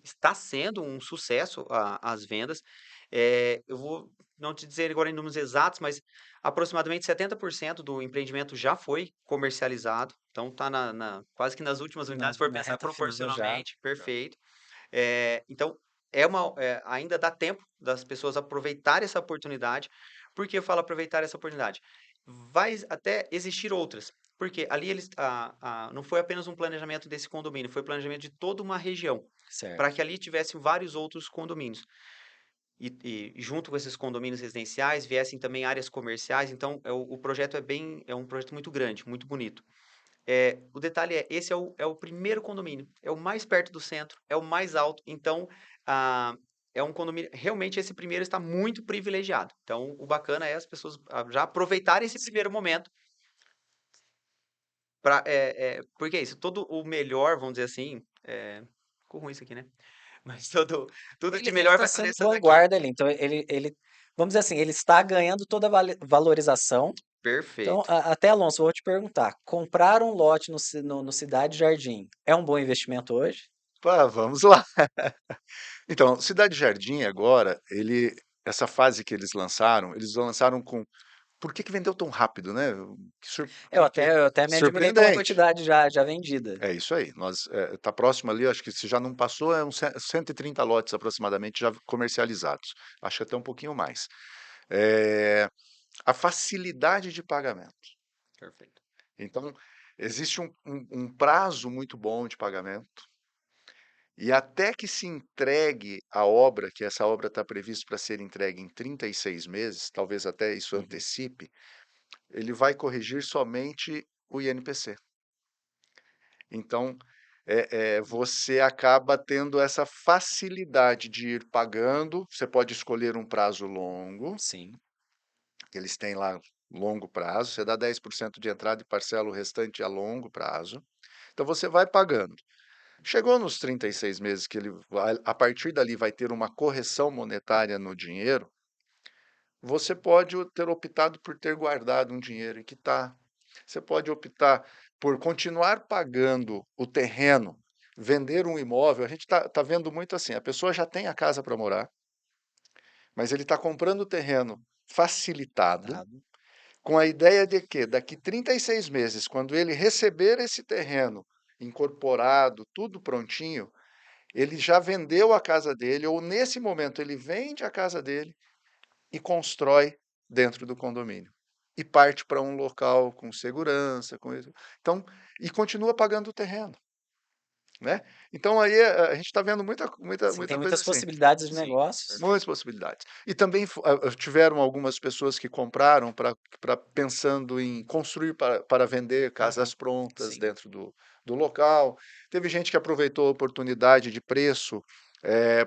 está sendo um sucesso as vendas. Eu vou não te dizer agora em números exatos, mas aproximadamente 70% do empreendimento já foi comercializado, então está quase que nas últimas Na, unidades, se for na pensar reta final já. proporcionalmente, perfeito. Então, ainda dá tempo das pessoas aproveitarem essa oportunidade. Por que eu falo aproveitar essa oportunidade? Vai até existir outras, porque ali não foi apenas um planejamento desse condomínio, foi planejamento de toda uma região, para Certo. que ali tivessem vários outros condomínios e junto com esses condomínios residenciais viessem também áreas comerciais. Então, o projeto é um projeto muito grande, muito bonito. o detalhe esse é o primeiro condomínio, é o mais perto do centro, é o mais alto, então, ah, é um condomínio realmente esse primeiro está muito privilegiado. Então, o bacana é as pessoas, já aproveitarem esse primeiro momento para porque é isso, todo o melhor, vamos dizer assim, ficou ruim isso aqui, né, mas tudo de Ele melhor está vai sendo aparecer daqui. vanguarda ali, então vamos dizer assim, ele está ganhando toda a valorização. Então, Perfeito. até Alonso, eu vou te perguntar, comprar um lote no Cidade Jardim é um bom investimento hoje? Pá, vamos lá. Então, Cidade Jardim agora, essa fase que eles lançaram com por que que vendeu tão rápido, né? Eu até me admirei pela Surpreendente. quantidade já vendida. É isso aí. Tá próximo ali, acho que se já não passou, é uns 130 lotes aproximadamente já comercializados. Acho que até um pouquinho mais. Eh, a facilidade de pagamento. Perfeito. Então, existe um prazo muito bom de pagamento. E até que se entregue a obra, que essa obra está prevista para ser entregue em 36 meses, talvez até isso Uhum. antecipe, ele vai corrigir somente o INPC. Então, você acaba tendo essa facilidade de ir pagando. Você pode escolher um prazo longo, Sim, eles têm lá longo prazo, você dá 10% de entrada e parcela o restante a longo prazo. Então, você vai pagando. Chegou nos 36 meses que ele vai, a partir dali vai ter uma correção monetária no dinheiro, você pode ter optado por ter guardado um dinheiro e quitar. Você pode optar por continuar pagando o terreno, vender um imóvel. A gente tá vendo muito assim, a pessoa já tem a casa para morar, mas ele está comprando o terreno facilitado, dado. com a ideia de que daqui 36 meses, quando ele receber esse terreno incorporado, tudo prontinho, ele já vendeu a casa dele, ou nesse momento ele vende a casa dele e constrói dentro do condomínio. E parte para um local com segurança, com isso. Então, e continua pagando o terreno, né? Então aí a gente está vendo Sim, tem muita coisa muitas assim. possibilidades de Sim, negócios. Muitas perfeito. possibilidades. E também tiveram algumas pessoas que compraram para pensando em construir para vender Uhum. casas prontas Sim, dentro do local. Teve gente que aproveitou a oportunidade de preço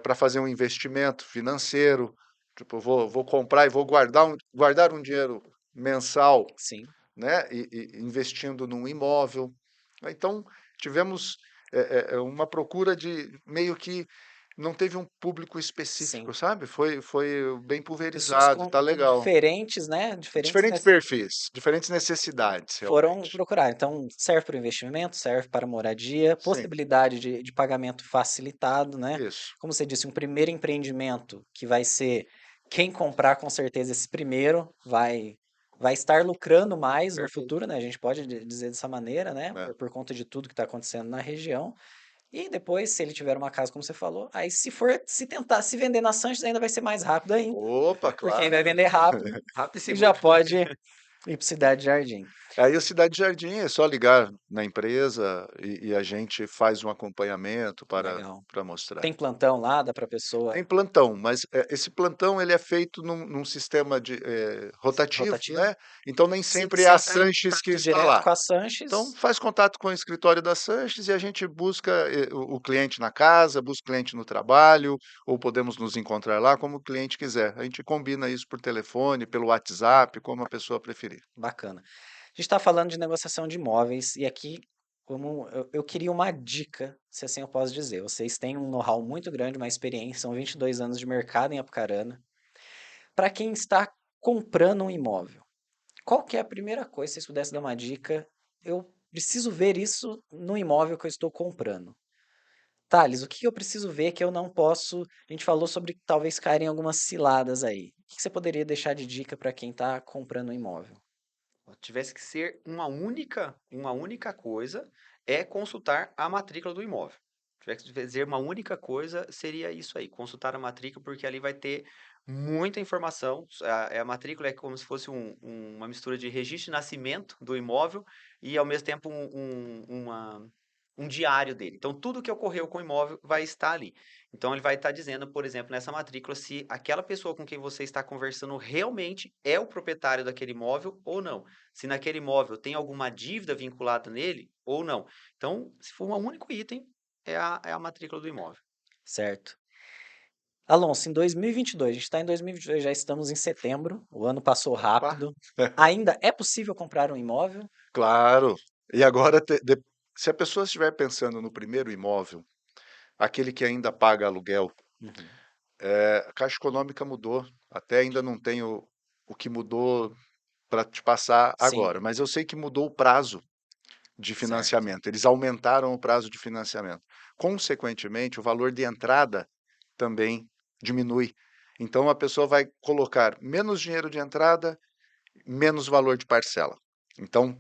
para fazer um investimento financeiro. Tipo, vou comprar e vou guardar um dinheiro mensal, sim, né, e investindo num imóvel. Então, tivemos uma procura de meio que não teve um público específico, sim. sabe? Foi bem Pessoas pulverizado, tá com legal. diferentes, né? Diferentes Diferentes perfis, diferentes necessidades, foram realmente. procurar. Então, serve para o investimento, serve para moradia, Sim, possibilidade de pagamento facilitado, né? isso. Como você disse, um primeiro empreendimento que vai ser quem comprar com certeza esse primeiro vai estar lucrando mais no Perfeito. futuro, né? A gente pode dizer dessa maneira, né? É. Por conta de tudo que está acontecendo na região. E depois, se ele tiver uma casa, como você falou, aí se tentar se vender na Sanches, ainda vai ser mais rápido ainda, Opa, porque aí claro. vai vender rápido Rápido e e já seguro. pode ir para Cidade Jardim. Aí o Cidade Jardim é só ligar na empresa e a gente faz um acompanhamento Legal. para mostrar. Tem plantão lá, dá pra pessoa Tem plantão, mas, esse plantão ele é feito num sistema rotativo, rotativo. né, então nem Se sempre é se a entrar em Sanches que contato está direto lá. com a Então Sanches, faz contato com o escritório da Sanches e a gente busca, o cliente na casa, busca o cliente no trabalho, ou podemos nos encontrar lá, como o cliente quiser. A gente combina isso por telefone, pelo WhatsApp, como a pessoa preferir. bacana. A gente tá falando de negociação de imóveis e aqui, como eu queria uma dica, se assim eu posso dizer. Vocês têm um know-how muito grande, uma experiência, são 22 anos de mercado em Apucarana. Para quem está comprando um imóvel, qual que é a primeira coisa, se vocês pudessem dar uma dica? Eu preciso ver isso no imóvel que eu estou comprando. Thales, o que eu preciso ver que eu não posso? A gente falou sobre talvez caírem algumas ciladas aí. O que você poderia deixar de dica para quem está comprando um imóvel? Tivesse que ser uma única coisa, é consultar a matrícula do imóvel. Tivesse que dizer uma única coisa, seria isso aí, consultar a matrícula, porque ali vai ter muita informação. A matrícula é como se fosse uma mistura de registro de nascimento do imóvel e, ao mesmo tempo, uma um diário dele. Então, tudo que ocorreu com o imóvel vai estar ali. Então, ele vai estar dizendo, por exemplo, nessa matrícula, se aquela pessoa com quem você está conversando realmente é o proprietário daquele imóvel ou não. Se naquele imóvel tem alguma dívida vinculada nele ou não. Então, se for um único item, é a matrícula do imóvel. Certo. Alonso, em 2022, a gente está em 2022, já estamos em setembro, o ano passou Opa! rápido. Ainda é possível comprar um imóvel? Claro. E agora, se a pessoa estiver pensando no primeiro imóvel, aquele que ainda paga aluguel, Uhum. a Caixa Econômica mudou. Até ainda não tenho o que mudou para te passar Sim, agora, mas eu sei que mudou o prazo de certo. financiamento. Eles aumentaram o prazo de financiamento. Consequentemente, o valor de entrada também diminui. Então, a pessoa vai colocar menos dinheiro de entrada, menos valor de parcela. Então,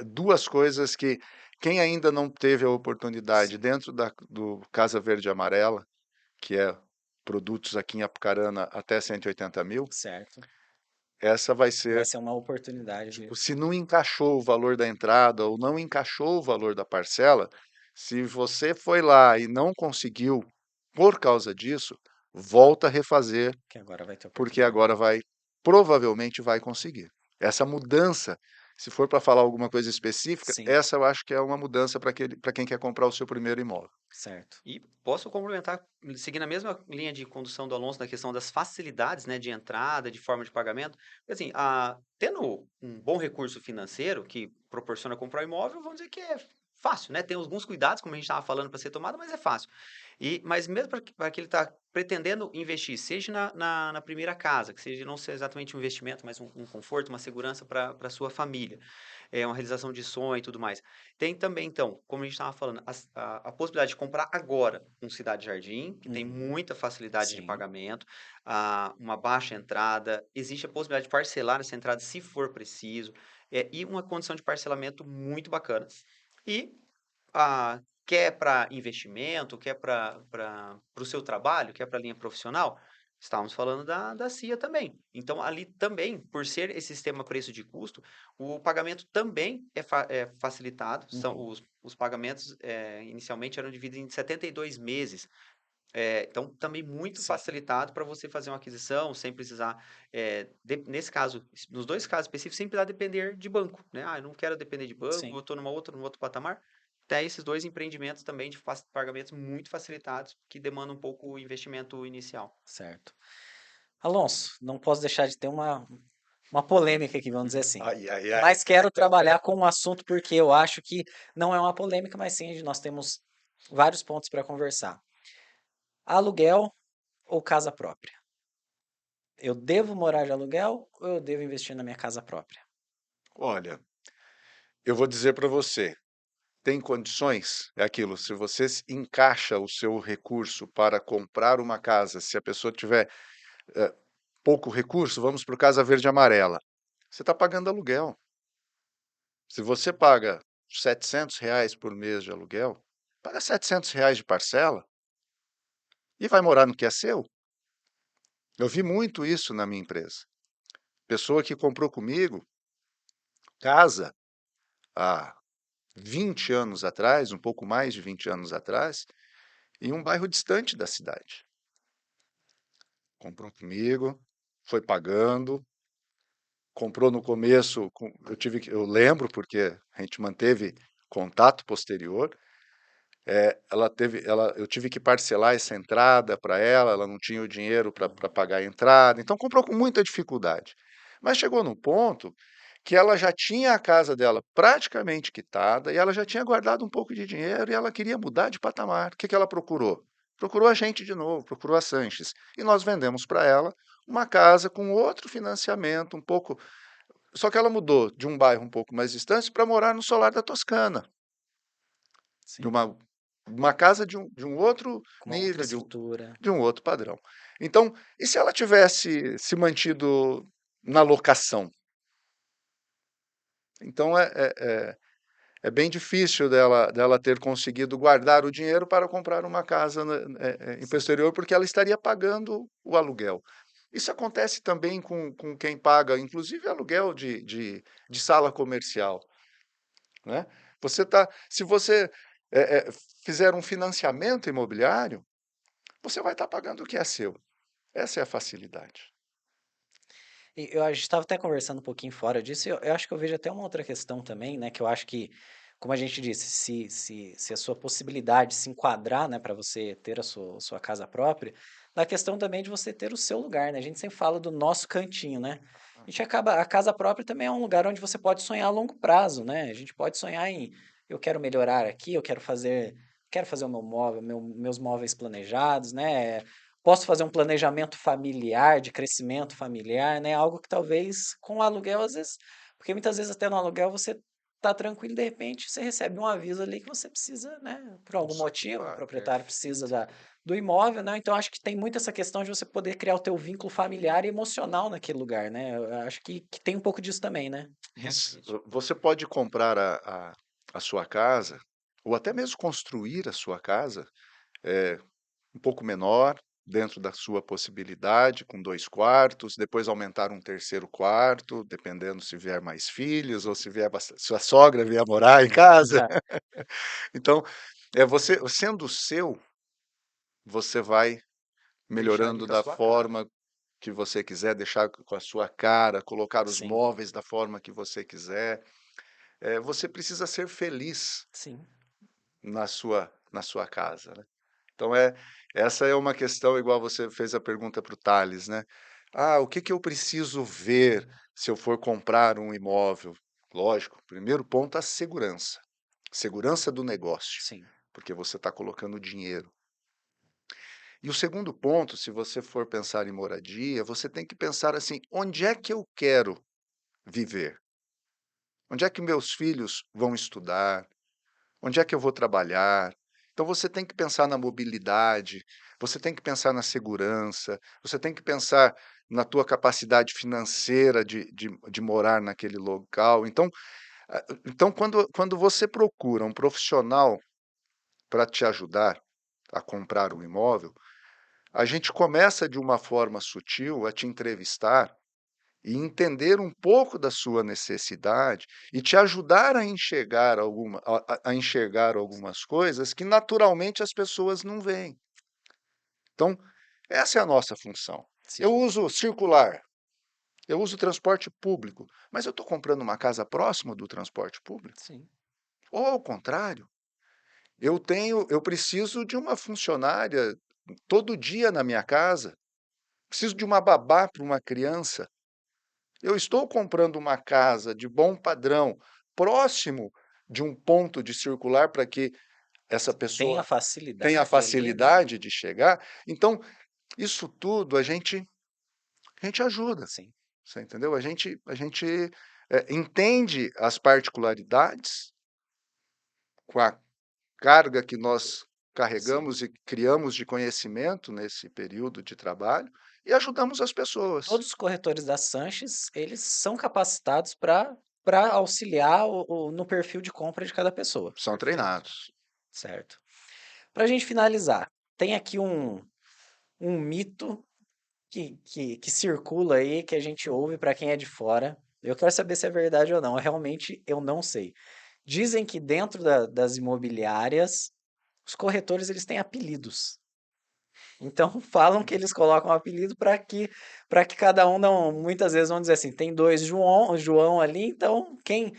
duas coisas que quem ainda não teve a oportunidade Sim, dentro do Casa Verde e Amarela, que é produtos aqui em Apucarana até 180 mil, certo. essa vai Vai ser, ser uma oportunidade de. tipo, se não encaixou o valor da entrada ou não encaixou o valor da parcela, se você foi lá e não conseguiu por causa disso, volta a refazer, Que agora vai ter porque oportunidade. agora provavelmente vai conseguir. Essa mudança, se for para falar alguma coisa específica, Sim, essa eu acho que é uma mudança para quem quer comprar o seu primeiro imóvel. certo. E posso complementar, seguindo a mesma linha de condução do Alonso, na questão das facilidades, né, de entrada, de forma de pagamento. Porque, assim, tendo um bom recurso financeiro que proporciona comprar um imóvel, vamos dizer que é fácil, né? Tem alguns cuidados, como a gente estava falando, para ser tomado, mas é fácil. Mas mesmo para que ele está pretendendo investir, seja na primeira casa, que seja não ser exatamente um investimento, mas um conforto, uma segurança para a sua família, uma realização de sonho e tudo mais. Tem também, então, como a gente estava falando, a possibilidade de comprar agora um Cidade Jardim, que tem Uhum. muita facilidade de Sim, pagamento, uma baixa entrada, existe a possibilidade de parcelar essa entrada se for preciso, e uma condição de parcelamento muito bacana. E quer para investimento, quer para o seu trabalho, quer para a linha profissional, estávamos falando da CIA também. Então, ali também, por ser esse sistema preço de custo, o pagamento também é facilitado. uhum. Os pagamentos, inicialmente, eram divididos em 72 meses. Então, também muito Sim, facilitado para você fazer uma aquisição sem precisar, nesse caso, nos dois casos específicos, sem precisar depender de banco, né? Eu não quero depender de banco, sim, eu estou num outro patamar. Até esses dois empreendimentos também de pagamentos muito facilitados, que demandam um pouco o investimento inicial. certo. Alonso, não posso deixar de ter uma polêmica aqui, vamos dizer assim. Ai, ai, ai. Mas quero trabalhar com o assunto porque eu acho que não é uma polêmica, mas sim nós temos vários pontos para conversar. Aluguel ou casa própria? Eu devo morar de aluguel ou eu devo investir na minha casa própria? Olha, eu vou dizer para você, tem condições? É aquilo, se você encaixa o seu recurso para comprar uma casa, se a pessoa tiver eh, pouco recurso, vamos para o Casa Verde e Amarela. Você está pagando aluguel. Se você paga R$ 700 por mês de aluguel, paga R$ 700 de parcela e vai morar no que é seu. Eu vi muito isso na minha empresa. Pessoa que comprou comigo casa há 20 anos atrás, um pouco mais de 20 anos atrás, em um bairro distante da cidade. Comprou comigo, foi pagando, comprou no começo, eu lembro porque a gente manteve contato posterior. Eu tive que parcelar essa entrada para ela, ela não tinha o dinheiro para Uhum. pagar a entrada, então comprou com muita dificuldade. Mas chegou num ponto que ela já tinha a casa dela praticamente quitada e ela já tinha guardado um pouco de dinheiro e ela queria mudar de patamar. O que que ela procurou? Procurou a gente de novo, procurou a Sanches. E nós vendemos para ela uma casa com outro financiamento, um pouco. Só que ela mudou de um bairro um pouco mais distante para morar no Solar da Toscana, de Sim, uma casa de um outro com uma outra nível, estrutura. de um outro padrão. Então, e se ela tivesse se mantido na locação? Então, é bem difícil dela ter conseguido guardar o dinheiro para comprar uma casa em Sim, posterior, porque ela estaria pagando o aluguel. Isso acontece também com quem paga, inclusive aluguel de sala comercial, né? Se você é, é, fizer um financiamento imobiliário, você vai estar pagando o que é seu. Essa é a facilidade. A gente estava até conversando um pouquinho fora disso, e eu acho que eu vejo até uma outra questão também, né? Que eu acho que, como a gente disse, se a sua possibilidade se enquadrar, né, para você ter a sua casa própria, na questão também de você ter o seu lugar, né? A gente sempre fala do nosso cantinho, né? A casa própria também é um lugar onde você pode sonhar a longo prazo, né? A gente pode sonhar em, eu quero melhorar aqui, quero fazer o meu móvel, meus móveis planejados, né? Posso fazer um planejamento familiar, de crescimento familiar, né? Algo que talvez com o aluguel, às vezes, porque muitas vezes até no aluguel você tá tranquilo, de repente você recebe um aviso ali que você precisa, né? Por algum motivo, o Desocupar, proprietário precisa perfeito. do imóvel, né? Então acho que tem muito essa questão de você poder criar o teu vínculo familiar e emocional naquele lugar, né? Eu acho que tem um pouco disso também, né? Isso. Realmente. Você pode comprar a sua casa, ou até mesmo construir a sua casa, é, um pouco menor, dentro da sua possibilidade, com 2 quartos, depois aumentar um terceiro quarto, dependendo se vier mais filhos ou se vier se a sogra vier morar em casa. Então, você sendo seu, você vai Deixar ali melhorando com a da sua cara. forma que você quiser, deixar com a sua cara, colocar os Sim, móveis da forma que você quiser. Você precisa ser feliz sim, na sua casa, né? Então essa é uma questão igual você fez a pergunta para o Thales, né? Ah, o que que eu preciso ver se eu for comprar um imóvel? Lógico, primeiro ponto, a segurança. Segurança do negócio, sim, porque você está colocando dinheiro. E o segundo ponto, se você for pensar em moradia, você tem que pensar assim: onde é que eu quero viver? Onde é que meus filhos vão estudar? Onde é que eu vou trabalhar? Então você tem que pensar na mobilidade, você tem que pensar na segurança, você tem que pensar na tua capacidade financeira de morar naquele local. Então quando você procura um profissional para te ajudar a comprar um imóvel, a gente começa de uma forma sutil a te entrevistar e entender um pouco da sua necessidade e te ajudar a enxergar a enxergar algumas coisas que naturalmente as pessoas não veem. Então, essa é a nossa função. Eu sim, uso circular, eu uso transporte público, mas eu estou comprando uma casa próxima do transporte público? sim, Ou ao contrário, eu preciso de uma funcionária todo dia na minha casa, preciso de uma babá para uma criança. Eu estou comprando uma casa de bom padrão, próximo de um ponto de circular para que essa tem a pessoa tenha a facilidade ali, né? facilidade de chegar. Então, isso tudo a gente ajuda, Sim, você entendeu? A gente entende as particularidades com a carga que nós sim. carregamos e criamos de conhecimento nesse período de trabalho e ajudamos as pessoas. Todos os corretores da Sanches, eles são capacitados para auxiliar no perfil de compra de cada pessoa, São treinados. certo? Para a gente finalizar, tem aqui um mito que circula aí, que a gente ouve para quem é de fora. Eu quero saber se é verdade ou não. Realmente, eu não sei. Dizem que dentro das imobiliárias, os corretores eles têm apelidos. Então falam que eles colocam um apelido para que cada um não, muitas vezes vão dizer assim, tem dois João ali, então quem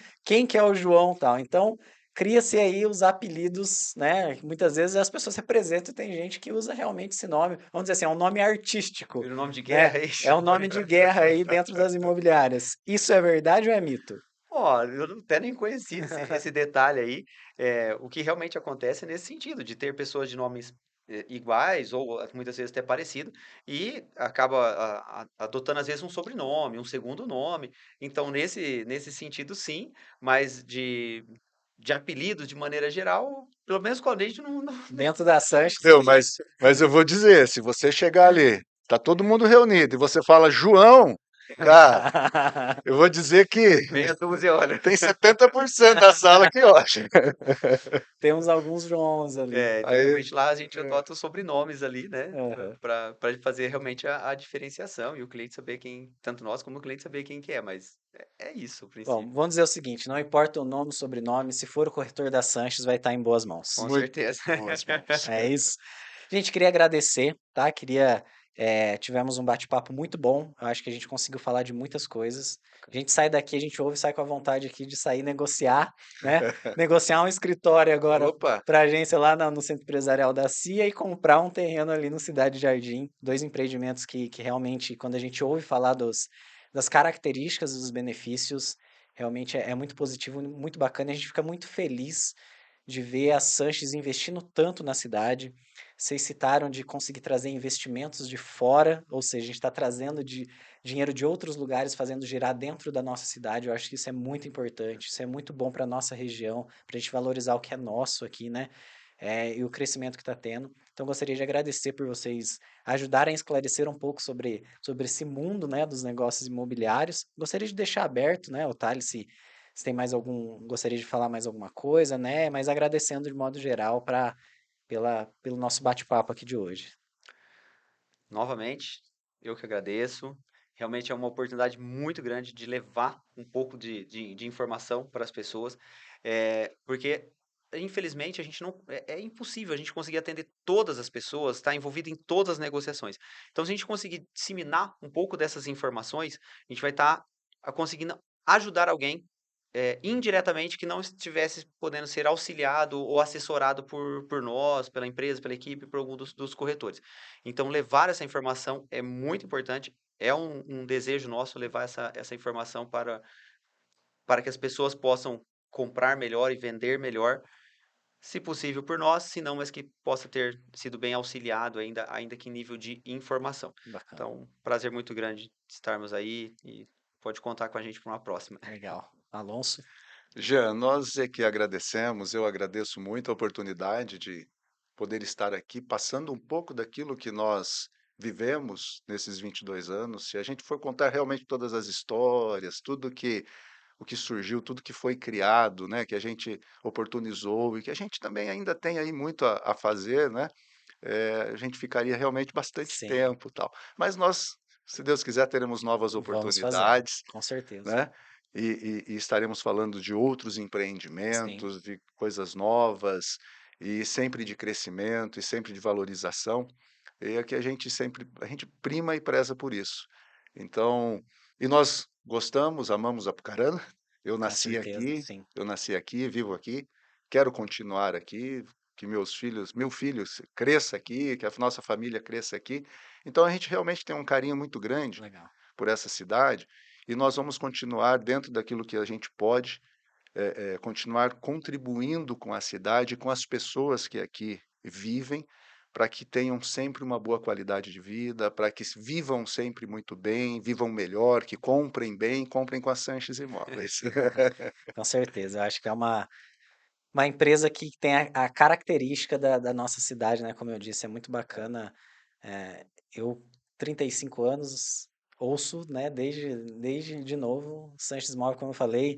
que é o João tal. Então cria-se aí os apelidos, né? Muitas vezes as pessoas se apresentam e tem gente que usa realmente esse nome, vamos dizer assim, é um nome artístico, Vira o nome de né? guerra, é isso? É um nome de guerra aí dentro das imobiliárias. Isso é verdade ou é mito? Ó, até nem conheci esse detalhe aí. O que realmente acontece é nesse sentido, de ter pessoas de nomes iguais ou muitas vezes até parecido e acaba adotando às vezes um sobrenome, um segundo nome. Então, nesse sentido, sim, mas de apelidos de maneira geral, pelo menos com a gente não Dentro da Sanches Meu, tem mas isso. mas eu vou dizer, se você chegar ali, tá todo mundo reunido e você fala: "João", Cara, eu vou dizer que Meia dúzia, olha. tem 70% da sala que hoje. Temos alguns Joãos ali. Então Aí, realmente lá a gente anota os sobrenomes ali, né? Aham. Para fazer realmente a diferenciação e o cliente saber quem, tanto nós como o cliente saber quem que é, mas é isso, o Bom, princípio. vamos dizer o seguinte, não importa o nome, o sobrenome, se for o corretor da Sanches, vai estar em boas mãos. Com muito certeza. boas mãos. É isso. Gente, queria agradecer, tá? Tivemos um bate-papo muito bom. Eu acho que a gente conseguiu falar de muitas coisas. A gente sai daqui, a gente ouve, sai com a vontade aqui de sair negociar, né? Negociar um escritório agora Opa, para a agência lá no Centro Empresarial da CIA e comprar um terreno ali no Cidade Jardim. Dois empreendimentos que realmente, quando a gente ouve falar das características dos benefícios, realmente é muito positivo, muito bacana. E a gente fica muito feliz de ver a Sanches investindo tanto na cidade. Vocês citaram de conseguir trazer investimentos de fora, ou seja, a gente está trazendo dinheiro de outros lugares, fazendo girar dentro da nossa cidade. Eu acho que isso é muito importante, isso é muito bom para a nossa região, para a gente valorizar o que é nosso aqui, né? E o crescimento que está tendo. Então, gostaria de agradecer por vocês ajudarem a esclarecer um pouco sobre esse mundo, né, dos negócios imobiliários. Gostaria de deixar aberto, né, Otávio, se tem mais gostaria de falar mais alguma coisa, né? Mas agradecendo de modo geral pelo nosso bate-papo aqui de hoje. Novamente, eu que agradeço. Realmente é uma oportunidade muito grande de levar um pouco de informação para as pessoas, porque infelizmente a gente não é impossível a gente conseguir atender todas as pessoas, estar envolvido em todas as negociações. Então, se a gente conseguir disseminar um pouco dessas informações, a gente vai estar conseguindo ajudar alguém indiretamente que não estivesse podendo ser auxiliado ou assessorado por nós, pela empresa, pela equipe, por algum dos corretores. Então, levar essa informação é muito importante, é um desejo nosso levar essa informação para que as pessoas possam comprar melhor e vender melhor, se possível por nós, se não, mas que possa ter sido bem auxiliado ainda que em nível de informação. Bacana, Então, prazer muito grande estarmos aí e pode contar com a gente para uma próxima. legal. Alonso, Jean, nós é que agradecemos, eu agradeço muito a oportunidade de poder estar aqui passando um pouco daquilo que nós vivemos nesses 22 anos. Se a gente for contar realmente todas as histórias, o que surgiu, tudo que foi criado, né, que a gente oportunizou e que a gente também ainda tem aí muito a fazer, né, a gente ficaria realmente bastante sim, tempo, tal. Mas nós, se Deus quiser, teremos novas vamos fazer, oportunidades, com certeza. né? E estaremos falando de outros Sim, empreendimentos, de coisas novas, e sempre de crescimento, e sempre de valorização. E é que a gente prima e preza por isso. Então, e nós gostamos, amamos Apucarana. Eu com nasci certeza, aqui, sim. eu nasci aqui, vivo aqui, quero continuar aqui, que meu filho cresça aqui, que a nossa família cresça aqui. Então a gente realmente tem um carinho muito grande Legal. por essa cidade e nós vamos continuar dentro daquilo que a gente pode, continuar contribuindo com a cidade e com as pessoas que aqui vivem, para que tenham sempre uma boa qualidade de vida, para que vivam sempre muito bem, vivam melhor, que comprem bem, comprem com a Sanches Imóveis. Com certeza. Eu acho que é uma empresa que tem a característica da nossa cidade, né? Como eu disse, é muito bacana. Eu, 35 anos, ouço, né? Desde de novo, Sanches Móvel, como eu falei.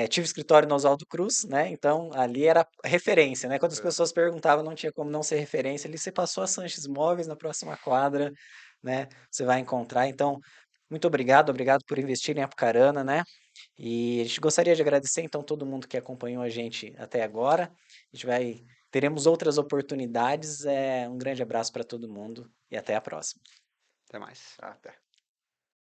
Tive escritório no Oswaldo Cruz, né? Então ali era referência, né? Quando as pessoas perguntavam, não tinha como não ser referência. Ali você passou a Sanches Móveis na próxima quadra, né? Você vai encontrar. Então, muito obrigado, obrigado por investir em Apucarana, né? E a gente gostaria de agradecer então todo mundo que acompanhou a gente até agora. Teremos outras oportunidades. Um grande abraço para todo mundo e até a próxima. Até mais. Até.